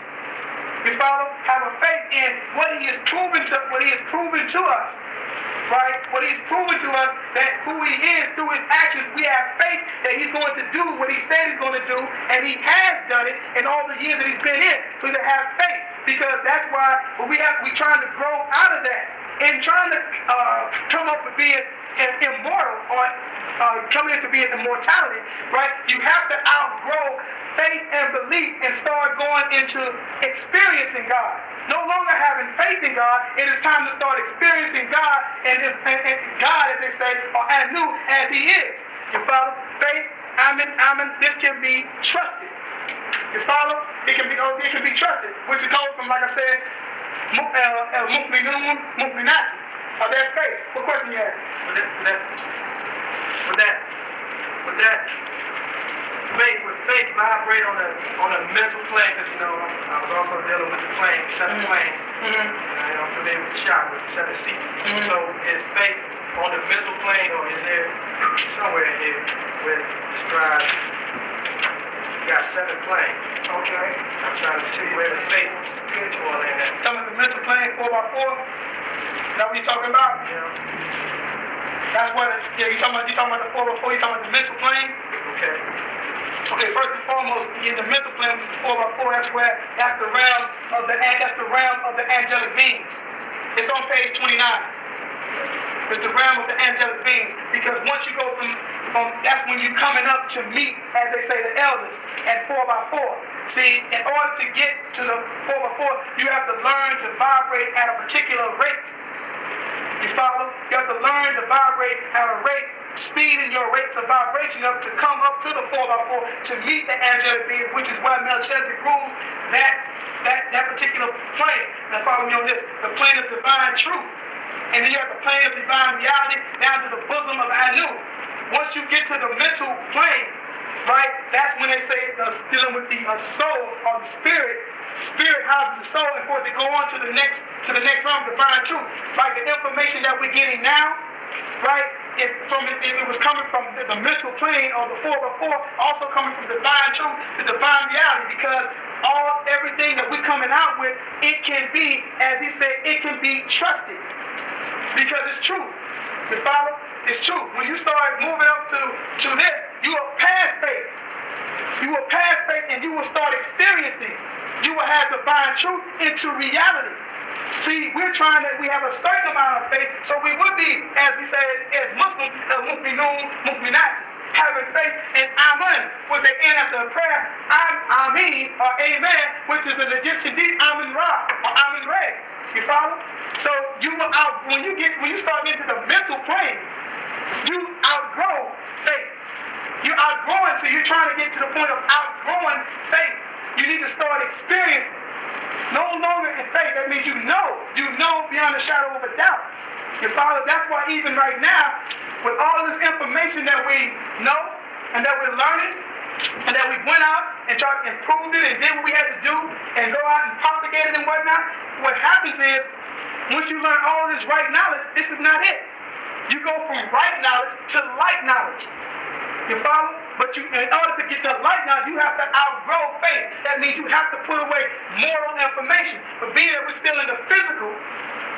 You follow? Have a faith in what he has proven to us. Right? What he's proven to us that who he is through his actions, we have faith that he's going to do what he said he's going to do, and he has done it in all the years that he's been in. So you have faith. Because that's why we trying to grow out of that and trying to come up with being immortal or coming into being immortality, right? You have to outgrow faith and belief and start going into experiencing God. No longer having faith in God, it is time to start experiencing God and God, as they say, or Anu, as he is. You follow? Faith, amen, this can be trusted. You follow? It can be trusted, which it goes from, like I said, mu'minun, mu'minati, or that faith. What question you have? With that faith vibrate on a mental plane, because I was also dealing with the planes, 7 planes. I'm familiar with the chakras, 7 seats. So is faith on the mental plane, or is there somewhere in here where it describes you got 7 planes? Okay. I'm trying to see where the faith is spiritual in that. Talking about the mental plane, 4x4? Is that what you're talking about? Yeah. That's what. You're talking about the 4x4. You're talking about the mental plane. Okay. Okay. First and foremost, in the mental plane, which is 4x4. That's the realm of the angelic beings. It's on page 29. It's the realm of the angelic beings, because once you go from that's when you're coming up to meet, as they say, the elders at 4x4. See, in order to get to the 4x4, you have to learn to vibrate at a particular rate. You follow? You have to learn to vibrate at a rate, speeding your rates of vibration up to come up to the 4x4 to meet the angelic being, which is why Melchizedek rules that particular plane. Now follow me on this, the plane of divine truth. And then you have the plane of divine reality down to the bosom of Anu. Once you get to the mental plane, right, that's when they say dealing with the soul or the spirit. Spirit houses the soul, and for it to go on to the next realm, divine truth. Like the information that we're getting now, right, it was coming from the mental plane or the 4x4, also coming from divine truth to divine reality, because everything that we're coming out with, it can be, as he said, it can be trusted. Because it's true. You follow? It's true. When you start moving up to this, you will pass faith. You will pass faith, and you will start experiencing. You will have divine truth into reality. See, we have a certain amount of faith, so we would be, as we say, as Muslims, mu'minun, mu'minati, having faith in Amen, with the end after the prayer, Amin, or Amen, which is an Egyptian deed, Amin Ra, or Amin Re. You follow? So when you start into the mental plane, you outgrow faith. You outgrow it, so you're trying to get to the point of outgrowing faith. You need to start experiencing. No longer in faith, that means you know beyond a shadow of a doubt. You follow? That's why even right now, with all this information that we know and that we're learning, and that we went out and tried to improve it and did what we had to do and go out and propagate it and whatnot, what happens is, once you learn all this right knowledge, this is not it. You go from right knowledge to light knowledge. You follow? But in order to get to light knowledge, you have to outgrow faith. That means you have to put away moral information. But being that we're still in the physical,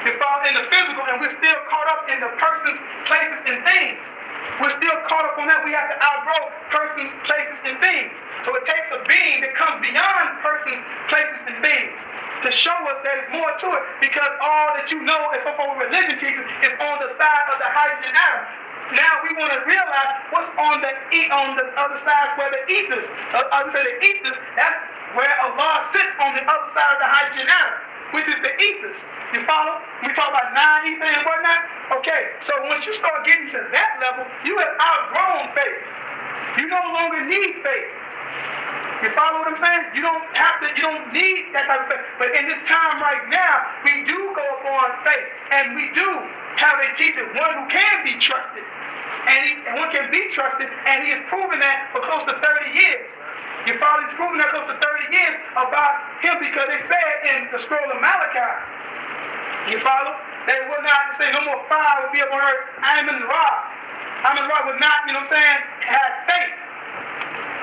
you follow, in the physical, and we're still caught up in the persons, places, and things. We're still caught up on that. We have to outgrow persons, places, and things. So it takes a being that comes beyond persons, places, and things to show us that there's more to it, because all that you know and so far what religion teaches is on the side of the hydrogen atom. Now we want to realize what's on the other side, where the ethers, the ethers, that's where Allah sits on the other side of the hydrogen atom, which is the ethers. You follow? We talk about non-ether and whatnot. Okay, so once you start getting to that level, you have outgrown faith. You no longer need faith. You follow what I'm saying? You don't need that type of faith. But in this time right now, we do go upon faith. And we do have a teacher, one who can be trusted. And one can be trusted, and he has proven that for close to 30 years. Your father's proven that close to 30 years about him, because it said in the scroll of Malachi, you follow? That it will not say no more fire will be upon earth. Amen-Ra would not, have faith.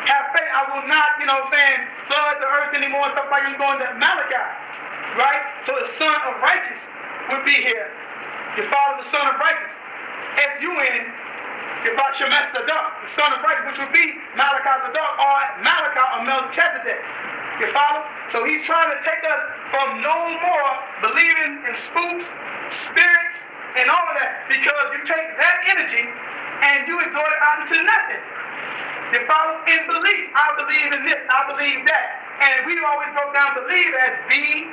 Have faith. I will not, flood the earth anymore and stuff like he's going to Malachi. Right? So the son of righteous would be here. You follow the son of righteous. S-U-N, you follow Shemesh Zadok, the son of righteous, which would be Malachi Zadok or Malachi or Melchizedek. You follow? So he's trying to take us from no more believing in spooks, spirits, and all of that, because you take that energy and you exhort it out into nothing. You follow? In belief. I believe in this, I believe that. And we always broke down believe as be,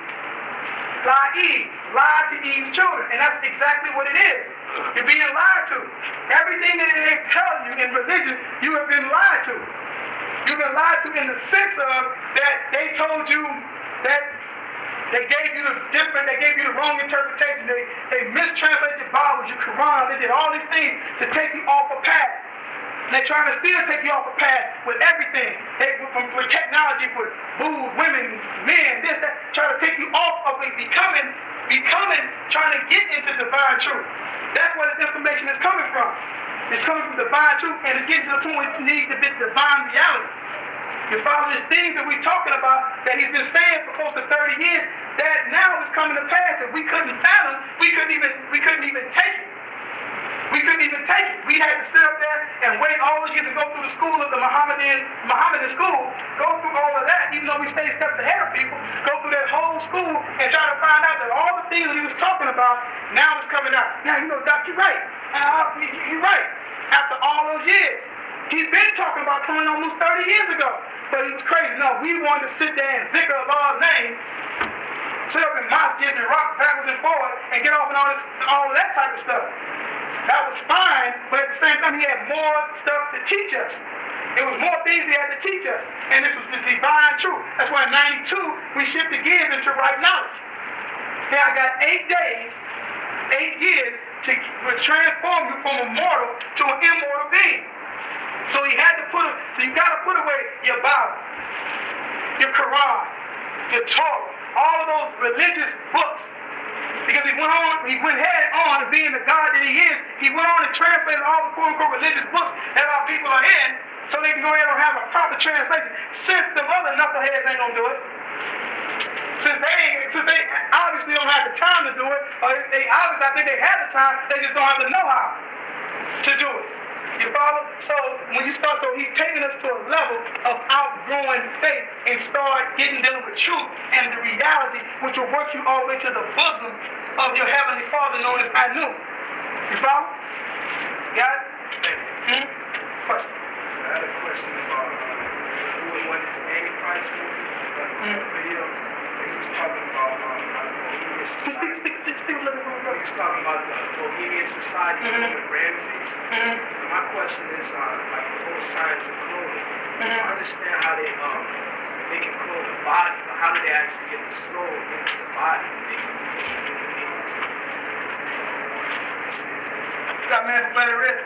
lie, Eve. Lie to Eve's children. And that's exactly what it is. You're being lied to. Everything that they tell you in religion, you have been lied to. You've been lied to in the sense of that they told you that they gave you the wrong interpretation. They mistranslated your Bibles, your Quran. They did all these things to take you off a path. And they're trying to still take you off a path with everything. From technology, for food, women, men, this, that, trying to take you off of it, becoming, trying to get into divine truth. That's where this information is coming from. It's coming from divine truth, and it's getting to the point where it needs to be divine reality. You follow this thing that we're talking about that he's been saying for close to 30 years, that now is coming to pass that we couldn't fathom, we couldn't even take it. We couldn't even take it. We had to sit up there and wait all those years and go through the school of the Mohammedan school, go through all of that, even though we stayed steps ahead of people, go through that whole school and try to find out that all the things that he was talking about now is coming out. Now, Doc, you're right. You're right. After all those years. He's been talking about coming almost 30 years ago. But he was crazy. No, we wanted to sit there and zikr Allah's name, sit up in masjids and rock backwards and forward and get off and all of that type of stuff. That was fine, but at the same time, he had more stuff to teach us. There was more things he had to teach us. And this was the divine truth. That's why in 92, we shifted gears into right knowledge. Now I got 8 days, 8 years to transform you from a mortal to an immortal being. So he had to you got to put away your Bible, your Quran, your Torah, all of those religious books. Because he went head on, and being the God that he is, he went on and translated all the quote-unquote religious books that our people are in, so they can go ahead and have a proper translation. Since the other knuckleheads ain't gonna do it, since they obviously don't have the time to do it, or I think they have the time, they just don't have the know-how to do it. You follow? So he's taking us to a level of outgrowing faith and start dealing with truth and the reality, which will work you all the way to the bosom of your heavenly Father, known as Anu. You follow? Got it? What? I had a question about who and when his Antichrist movie video. He was talking about Bohemian Society. Speak a little bit more. He was talking about the Bohemian Society with Ramses. My question is like the whole science of clothing. I understand how they can clothe the body, but how do they actually get the soul into the body? got man from Planet Risk?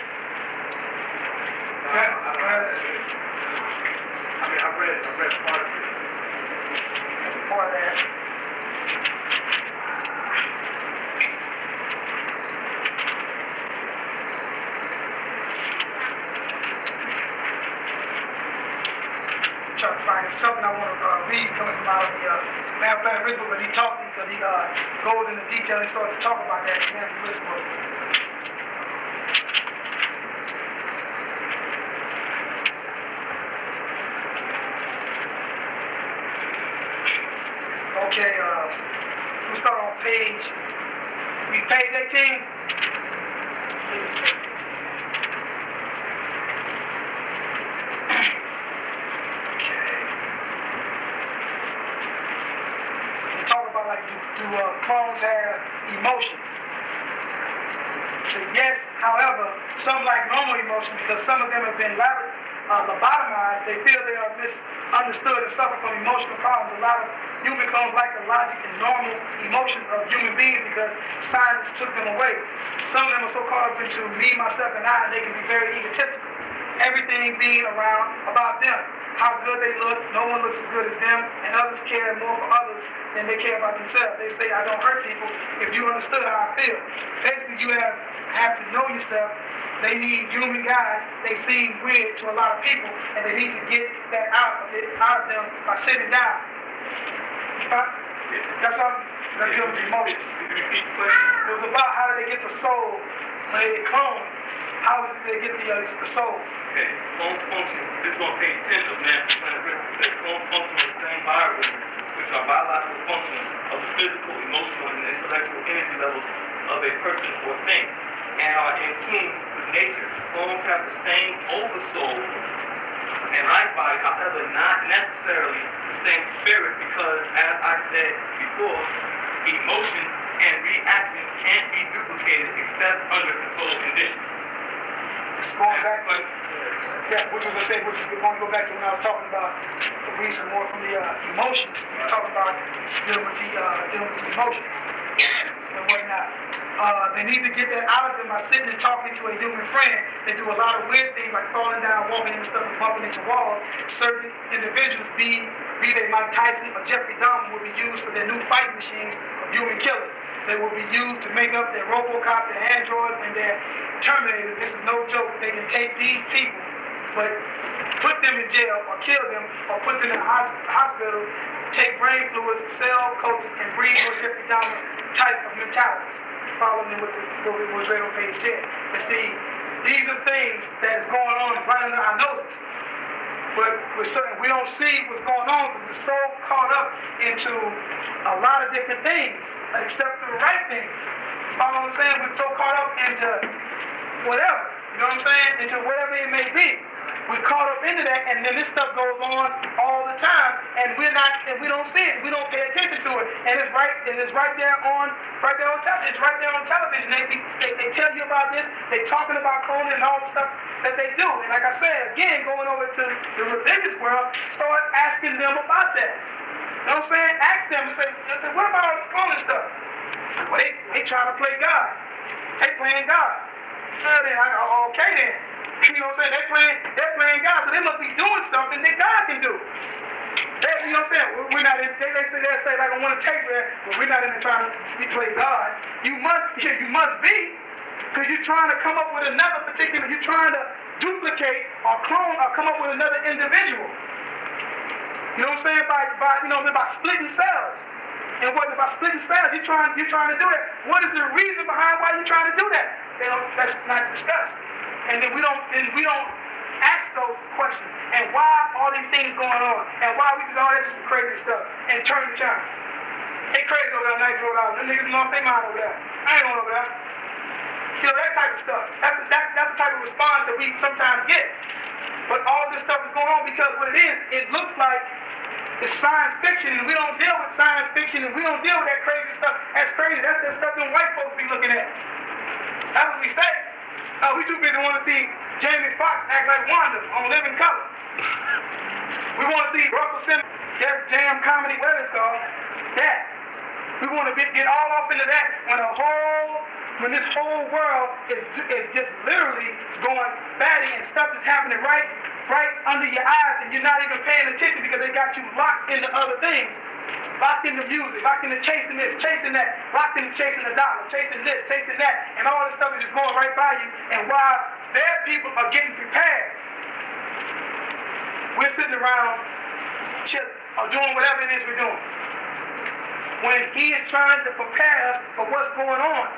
I read part of it. That's a part of that. Trying to find something I want to read coming from out of the Man from Planet Risk book, but he talks because he goes into detail and starts to talk about that Man from Risk book. Okay, we'll start on page 18. Do clones have emotion? So yes, however, some like normal emotion because some of them have been lobotomized. They feel they are misunderstood and suffer from emotional problems. A lot of human clones like the logic and normal emotions of human beings because science took them away. Some of them are so caught up into me, myself, and I, and they can be very egotistical. Everything being about them. How good they look, no one looks as good as them, and others care more for others than they care about themselves. They say, I don't hurt people if you understood how I feel. Basically, you have to know yourself. They need human guides. They seem weird to a lot of people, and they need to get that out of them by sitting down. That's all. That's the emotion. It was about how did they get the soul when they clone. How did they get the soul? Okay, clones function. This is on page 10 of Man from Planet Risk. It says clones function with the same biorhythms, which are biological functions of the physical, emotional, and intellectual energy levels of a person or thing, and are in tune with nature. Clones have the same oversoul and life body, however, not necessarily the same spirit, because, as I said before, emotions and reactions can't be duplicated except under controlled conditions. Just going back to, which was going to go back to when I was talking about read some more from the emotions. We're talking about dealing with the emotions and whatnot. They need to get that out of them by sitting and talking to a human friend. They do a lot of weird things like falling down, walking into stuff, and bumping into walls. Certain individuals, be they Mike Tyson or Jeffrey Dahmer, will be used for their new fighting machines of human killers. They will be used to make up their RoboCop, their androids, and their Terminators. This is no joke. They can take these people, but put them in jail or kill them or put them in a hospital, take brain fluids, cell cultures, and breed more Jeffrey Dahmer's type of mentalities. Follow me with what was read on page 10. And see, these are things that is going on right under our noses. But we don't see what's going on because we're so caught up into a lot of different things, except for the right things. Follow what I'm saying? We're so caught up into whatever, you know what I'm saying? Into whatever it may be. We're caught up into that, and then this stuff goes on all the time, and we don't see it. We don't pay attention to it, and it's right there on television. It's right there on television. They tell you about this. They talking about cloning and all the stuff that they do. And like I said, again, going over to the religious world, start asking them about that. You know what I'm saying? Ask them and say, what about all this cloning stuff? Well, they trying to play God. They playing God. Okay then. You know what I'm saying? They're playing God, so they must be doing something that God can do. You know what I'm saying? We're not in, they say like I want to take that, but we're not in there trying to play God. You must be, because you're trying to come up with another particular, you're trying to duplicate or clone or come up with another individual. You know what I'm saying? By splitting cells. And by splitting cells, you're trying to do that. What is the reason behind why you're trying to do that? That's not discussed. And then we don't ask those questions. And why all these things going on? And why we just all that just crazy stuff? And turn to China. They crazy over there, $94. Them niggas lost their mind over there. I ain't going over there. You know, that type of stuff. That's the type of response that we sometimes get. But all this stuff is going on because what it is, it looks like it's science fiction, and we don't deal with science fiction, and we don't deal with that crazy stuff. That's crazy. That's the stuff them white folks be looking at. That's what we say. We too busy want to see Jamie Foxx act like Wanda on Living Color. We want to see Russell Simmons, that damn comedy, whatever it's called, that. We want to get all off into that when a whole when this whole world is just literally going batty and stuff is happening right under your eyes, and you're not even paying attention because they got you locked into other things, locked into music, locked into chasing this, chasing that, locked into chasing the dollar, chasing this, chasing that, and all this stuff is just going right by you. And while their people are getting prepared, we're sitting around chilling or doing whatever it is we're doing, when he is trying to prepare us for what's going on.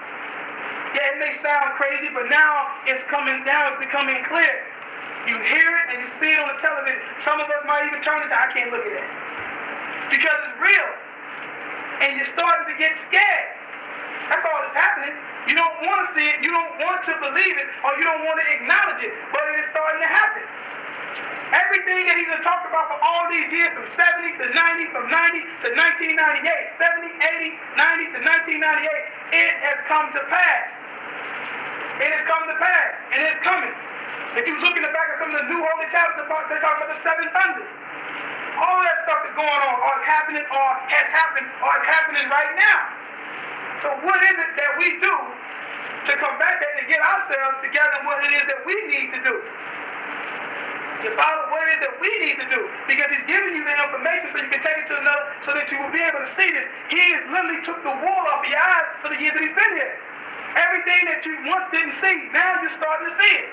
Yeah, it may sound crazy, but now it's becoming clear. You hear it and you see it on the television. Some of us might even turn it down. I can't look at that. Because it's real. And you're starting to get scared. That's all that's happening. You don't want to see it, you don't want to believe it, or you don't want to acknowledge it, but it is starting to happen. Everything that he's been talking about for all these years, from 70 to 90, from 90 to 1998, 70, 80, 90 to 1998, it has come to pass. It has come to pass, and it's coming. If you look in the back of some of the new holy chapters, they talk about the seven thunders. All that stuff is going on, or is happening, or has happened, or is happening right now. So what is it that we do to combat that and get ourselves together, what it is that we need to do? You follow what it is that we need to do, because he's giving you the information so you can take it to another, so that you will be able to see this. He has literally took the wool off your eyes for the years that he's been here. Everything that you once didn't see, now you're starting to see it.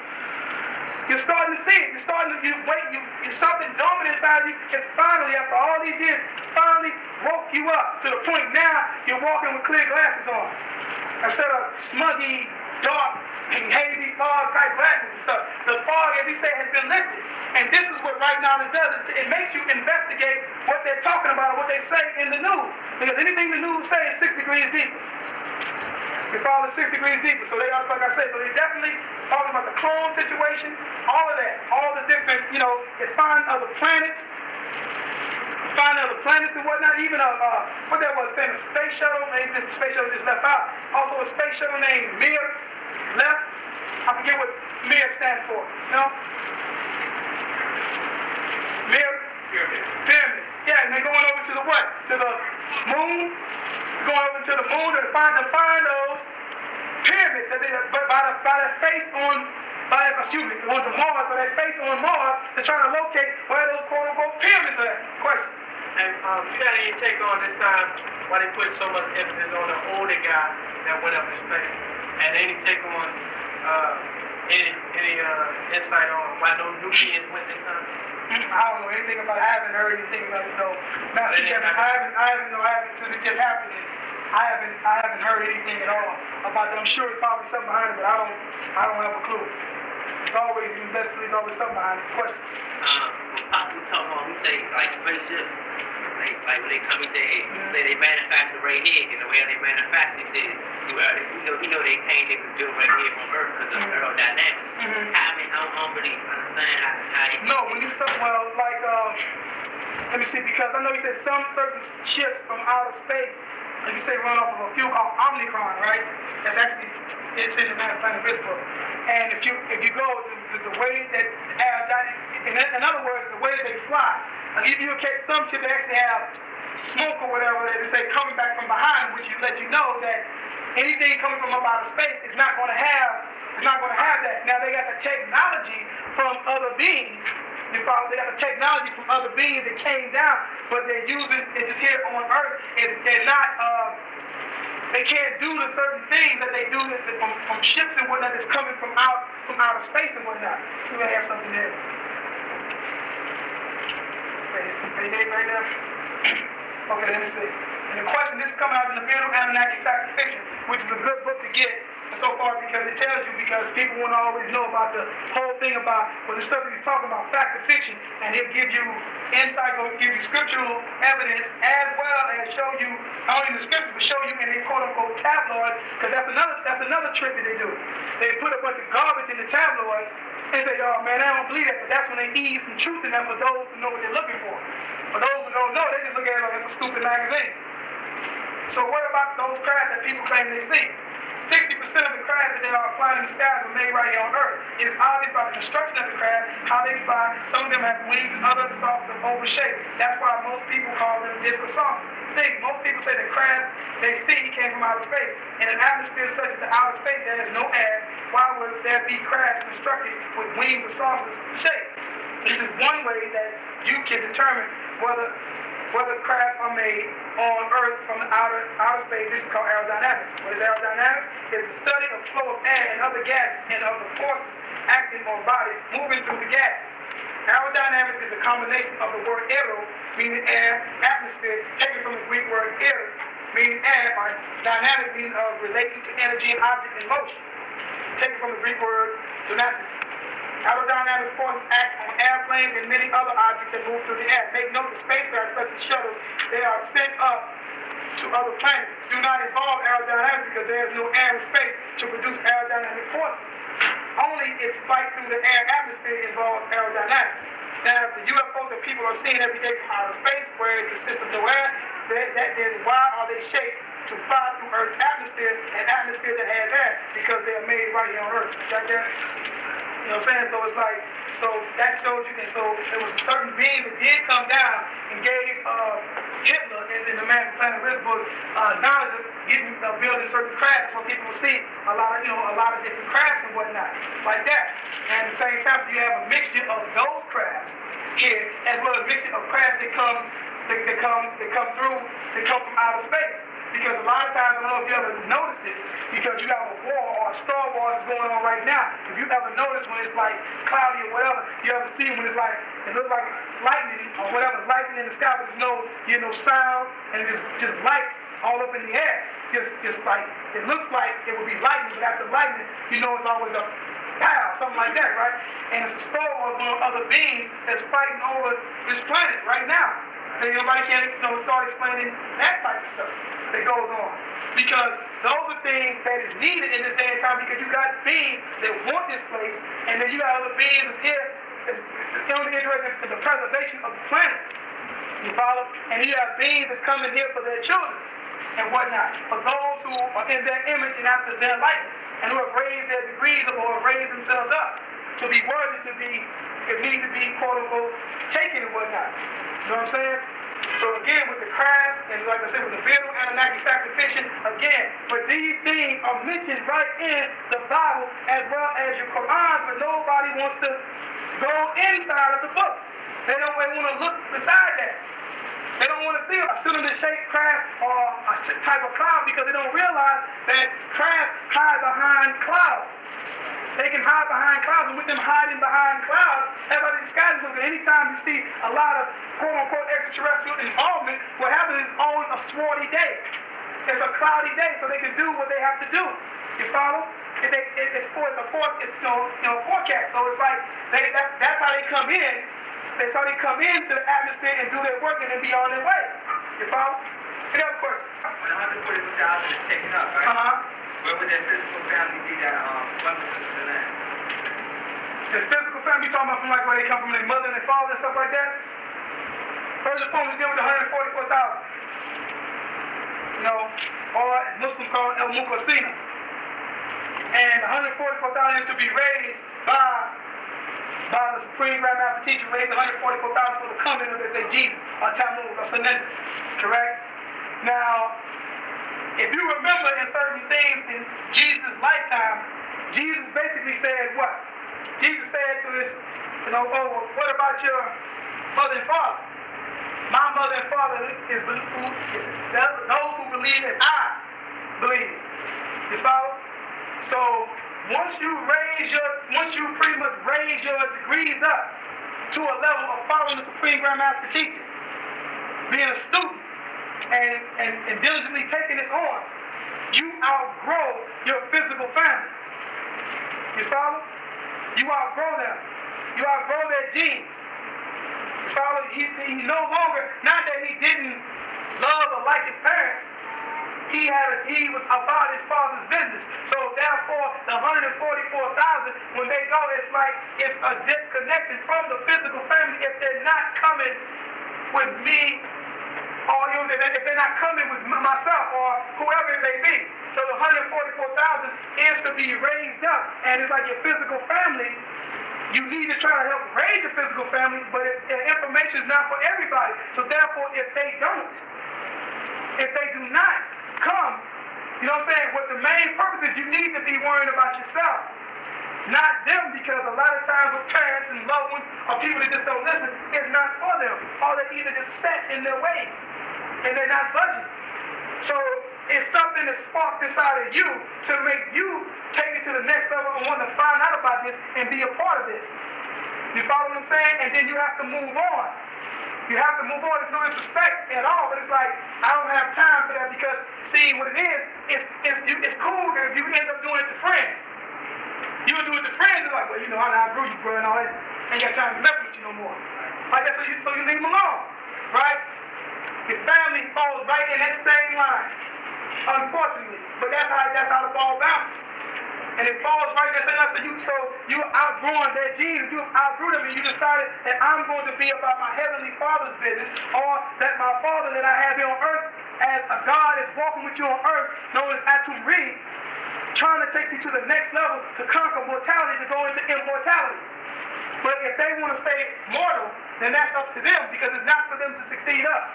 You're starting to see it. You're starting to you're something dormant inside of you. It's finally, after all these years, it's finally woke you up to the point now you're walking with clear glasses on, instead of smuggy, dark, and hazy fog type glasses and stuff. The fog, as he said, has been lifted. And this is what right knowledge does. It makes you investigate what they're talking about, or what they say in the news. Because anything the news say is 6 degrees deeper. You follow 6 degrees deeper. So they are, like I said, so they definitely talking about the clone situation, all of that, all the different, it's finding other planets, and whatnot. Even what that was saying, a space shuttle. Maybe this space shuttle just left out. Also a space shuttle named Mir left. I forget what Mir stands for. Mir? Pyramid. Yeah, and they're going over to the what? To the moon. Going over to the moon to find those pyramids that by their face on Mars, by their face on Mars, they're trying to locate where those quote unquote pyramids are at. Question. And you got any take on this time why they put so much emphasis on the older guy that went up in space? And any take on any insight on why no Nubians went this time? I don't know anything about it. I haven't heard anything about it. Master Kevin, I haven't since it just happened. I haven't heard anything at all about it. I'm sure it's probably something behind it, but I don't have a clue. It's always, in the best place, always something behind it. Question. Possibly talking about, he say, like spaceship, like when they come, he say they manufacture right here, and the way they manufacture, he said, you know they came, they was built right here from Earth because of aerodynamics. I don't really understand how they... No, when you start, let me see, because I know you said some certain ships from outer space, like you say, run off of a fuel called Omicron, right? That's actually, it's in the Planet Risk book. And if you go the way that in other words, the way that they fly, like if you catch some ship, they actually have smoke or whatever they say coming back from behind, which let you know that anything coming from up outer space is not going to have that. Now they got the technology from other beings. They got the technology from other beings that came down, but they're using it just here on Earth, and they're not. They can't do the certain things that they do from ships and whatnot that's coming from outer space and whatnot. You may have something there. Okay, right there. Okay, let me see. And the question, this is coming out in the Biblical Almanac Fact and Fiction, which is a good book to get so far because it tells you, because people want to always know about the whole thing about the stuff that he's talking about, fact and fiction, and he'll give you insight, or give you scriptural evidence, as well as show you not only the scriptures, but show you in a quote unquote tabloid, because that's another trick that they do. They put a bunch of garbage in the tabloids and say, oh man, I don't believe that, but that's when they ease some truth in that for those who know what they're looking for. For those who don't know, they just look at it like it's a stupid magazine. So what about those crafts that people claim they see? 60% of the crafts that they are flying in the skies were made right here on Earth. It is obvious by the construction of the craft, how they fly. Some of them have wings and other saucers are oval shaped. That's why most people call them disc saucers. Most people say the craft they see came from outer space. In an atmosphere such as the outer space, there is no air. Why would there be crafts constructed with wings or saucers shaped? This is one way that you can determine whether crafts are made on Earth from the outer space. This is called aerodynamics. What is aerodynamics? It's the study of flow of air and other gases and of the forces acting on bodies moving through the gases. Aerodynamics is a combination of the word aero, meaning air, atmosphere, taken from the Greek word air, meaning air, or dynamic, meaning of relating to energy and object in motion, taken from the Greek word tenacity. Aerodynamic forces act on airplanes and many other objects that move through the air. Make note the spacecraft, such as shuttles, they are sent up to other planets. Do not involve aerodynamics because there is no air and space to produce aerodynamic forces. Only its flight through the air atmosphere involves aerodynamics. Now, the UFOs that people are seeing every day from outer space, where it consists of no air, then why are they shaped to fly through Earth's atmosphere, an atmosphere that has air? Because they are made right here on Earth. Right there? You know what I'm saying? So it's like, so that shows you that, so there was certain beings that did come down and gave Hitler in the Man from Planet Risk book knowledge of building certain crafts, so people will see a lot of different crafts and whatnot, like that. And at the same time, so you have a mixture of those crafts here, as well as a mixture of crafts that come from outer space. Because a lot of times, I don't know if you ever noticed it, because you have a war or a Star Wars going on right now. If you ever notice when it's like cloudy or whatever, you ever see when it's like, it looks like it's lightning or whatever, lightning in the sky, but there's no sound, and just lights all up in the air. Just like, it looks like it would be lightning, but after lightning, you know it's always a pow, something like that, right? And it's a Star Wars on other beings that's fighting over this planet right now. And nobody can start explaining that type of stuff that goes on. Because those are things that is needed in this day and time, because you got beings that want this place, and then you got other beings that's here that's only interested in the preservation of the planet. You follow? And you have beings that's coming here for their children and whatnot, for those who are in their image and after their likeness, and who have raised their degrees up or have raised themselves up to be worthy to be, if need to be, quote unquote, taken and whatnot. You know what I'm saying? So again, with the crafts, and like I said, with the visual Anunnaki factor fiction, again, but these things are mentioned right in the Bible as well as your Quran, but nobody wants to go inside of the books. They want to look beside that. They don't want to see a cylinder-shaped craft or a type of cloud, because they don't realize that crafts hide behind clouds. They can hide behind clouds, and with them hiding behind clouds, that's how they disguise themselves. Anytime you see a lot of quote-unquote extraterrestrial involvement, what happens is always a swarty day. It's a cloudy day, so they can do what they have to do. You follow? It's a forecast. So it's like that's how they come in. That's how they come into the atmosphere and do their work and then be on their way. You follow? Any other question? When 144,000 is taken up, right? Where would their physical family be that represents the land? The physical family, you talking about from like where they come from, their mother and their father and stuff like that? First and foremost, deal with the 144,000. Or as Muslims call it, El Muqassina. And the 144,000 is to be raised by the Supreme Grand Master Teacher, raised 144,000 for the coming of, they say, Jesus, or Tammuz, or Sananda. Correct? Now, if you remember in certain things in Jesus' lifetime, Jesus basically said what? Jesus said to this, what about your mother and father? My mother and father is those who believe as I believe. You follow? So once you pretty much raise your degrees up to a level of following the Supreme Grand Master Teacher, being a student, and diligently taking this on, you outgrow your physical family. You follow? You outgrow them. You outgrow their genes. You follow? He no longer, not that he didn't love or like his parents, he was about his father's business. So therefore, the 144,000, when they go, it's like it's a disconnection from the physical family if they're not coming with me. Or if they're not coming with myself or whoever it may be. So the 144,000 is to be raised up, and it's like your physical family. You need to try to help raise your physical family, but information is not for everybody. So therefore, if they do not come, you know what I'm saying? What the main purpose is, you need to be worrying about yourself, not them, because a lot of times with parents and loved ones or people that just don't listen, it's not for them. Or they're either just set in their ways and they're not budging. So it's something that sparked inside of you to make you take it to the next level and want to find out about this and be a part of this. You follow what I'm saying? And then you have to move on. You have to move on. There's no disrespect at all, but it's like, I don't have time for that because, see, what it is, it's cool if you end up doing it to friends. You would do it to friends, it's like, well, you know, I outgrew you, bro, and all that. Ain't got time to mess with you no more. Like that, so you leave them alone, right? Your family falls right in that same line, unfortunately. But that's how the ball bounces. And it falls right in that same line. So you outgrowing that Jesus, you outgrew them, and you decided that I'm going to be about my heavenly Father's business, or that my Father that I have here on earth, as a God is walking with you on earth, known as Atum Re, trying to take you to the next level to conquer mortality, to go into immortality. But if they want to stay mortal, then that's up to them, because it's not for them to succeed up.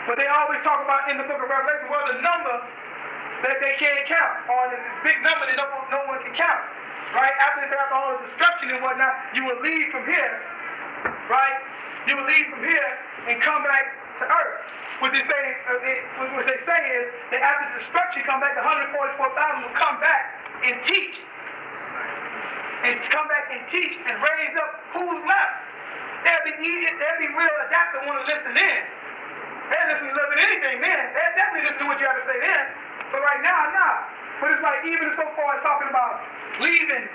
But they always talk about in the book of Revelation, well, the number that they can't count, or this big number that no one can count, right? After this, after all the destruction and whatnot, you will leave from here, right? You will leave from here and come back to earth. What they say is that after the destruction, come back, the 144,000 will come back and teach. And come back and teach and raise up who's left. They'll be real adaptive, want to listen in. They'll listen to anything then. They'll definitely listen to what you have to say then. But right now, nah. But it's like, even so far as talking about leaving,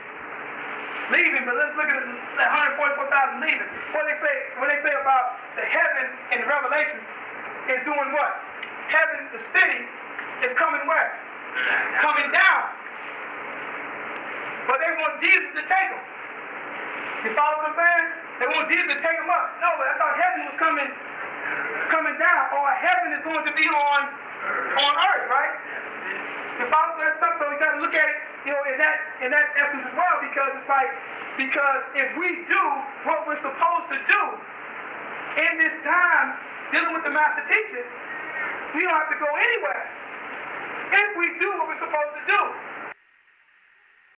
but let's look at that 144,000 leaving. What they say about the heaven in Revelation is doing what? Heaven, the city, is coming where? Coming down. But they want Jesus to take them. You follow what I'm saying? They want Jesus to take them up. No, but I thought heaven was coming down, or heaven is going to be on earth, right? You follow? So that's something. So we got to look at it, you know, in that essence as well, because it's like, because if we do what we're supposed to do in this time, dealing with the master teacher, we don't have to go anywhere. If we do what we're supposed to do.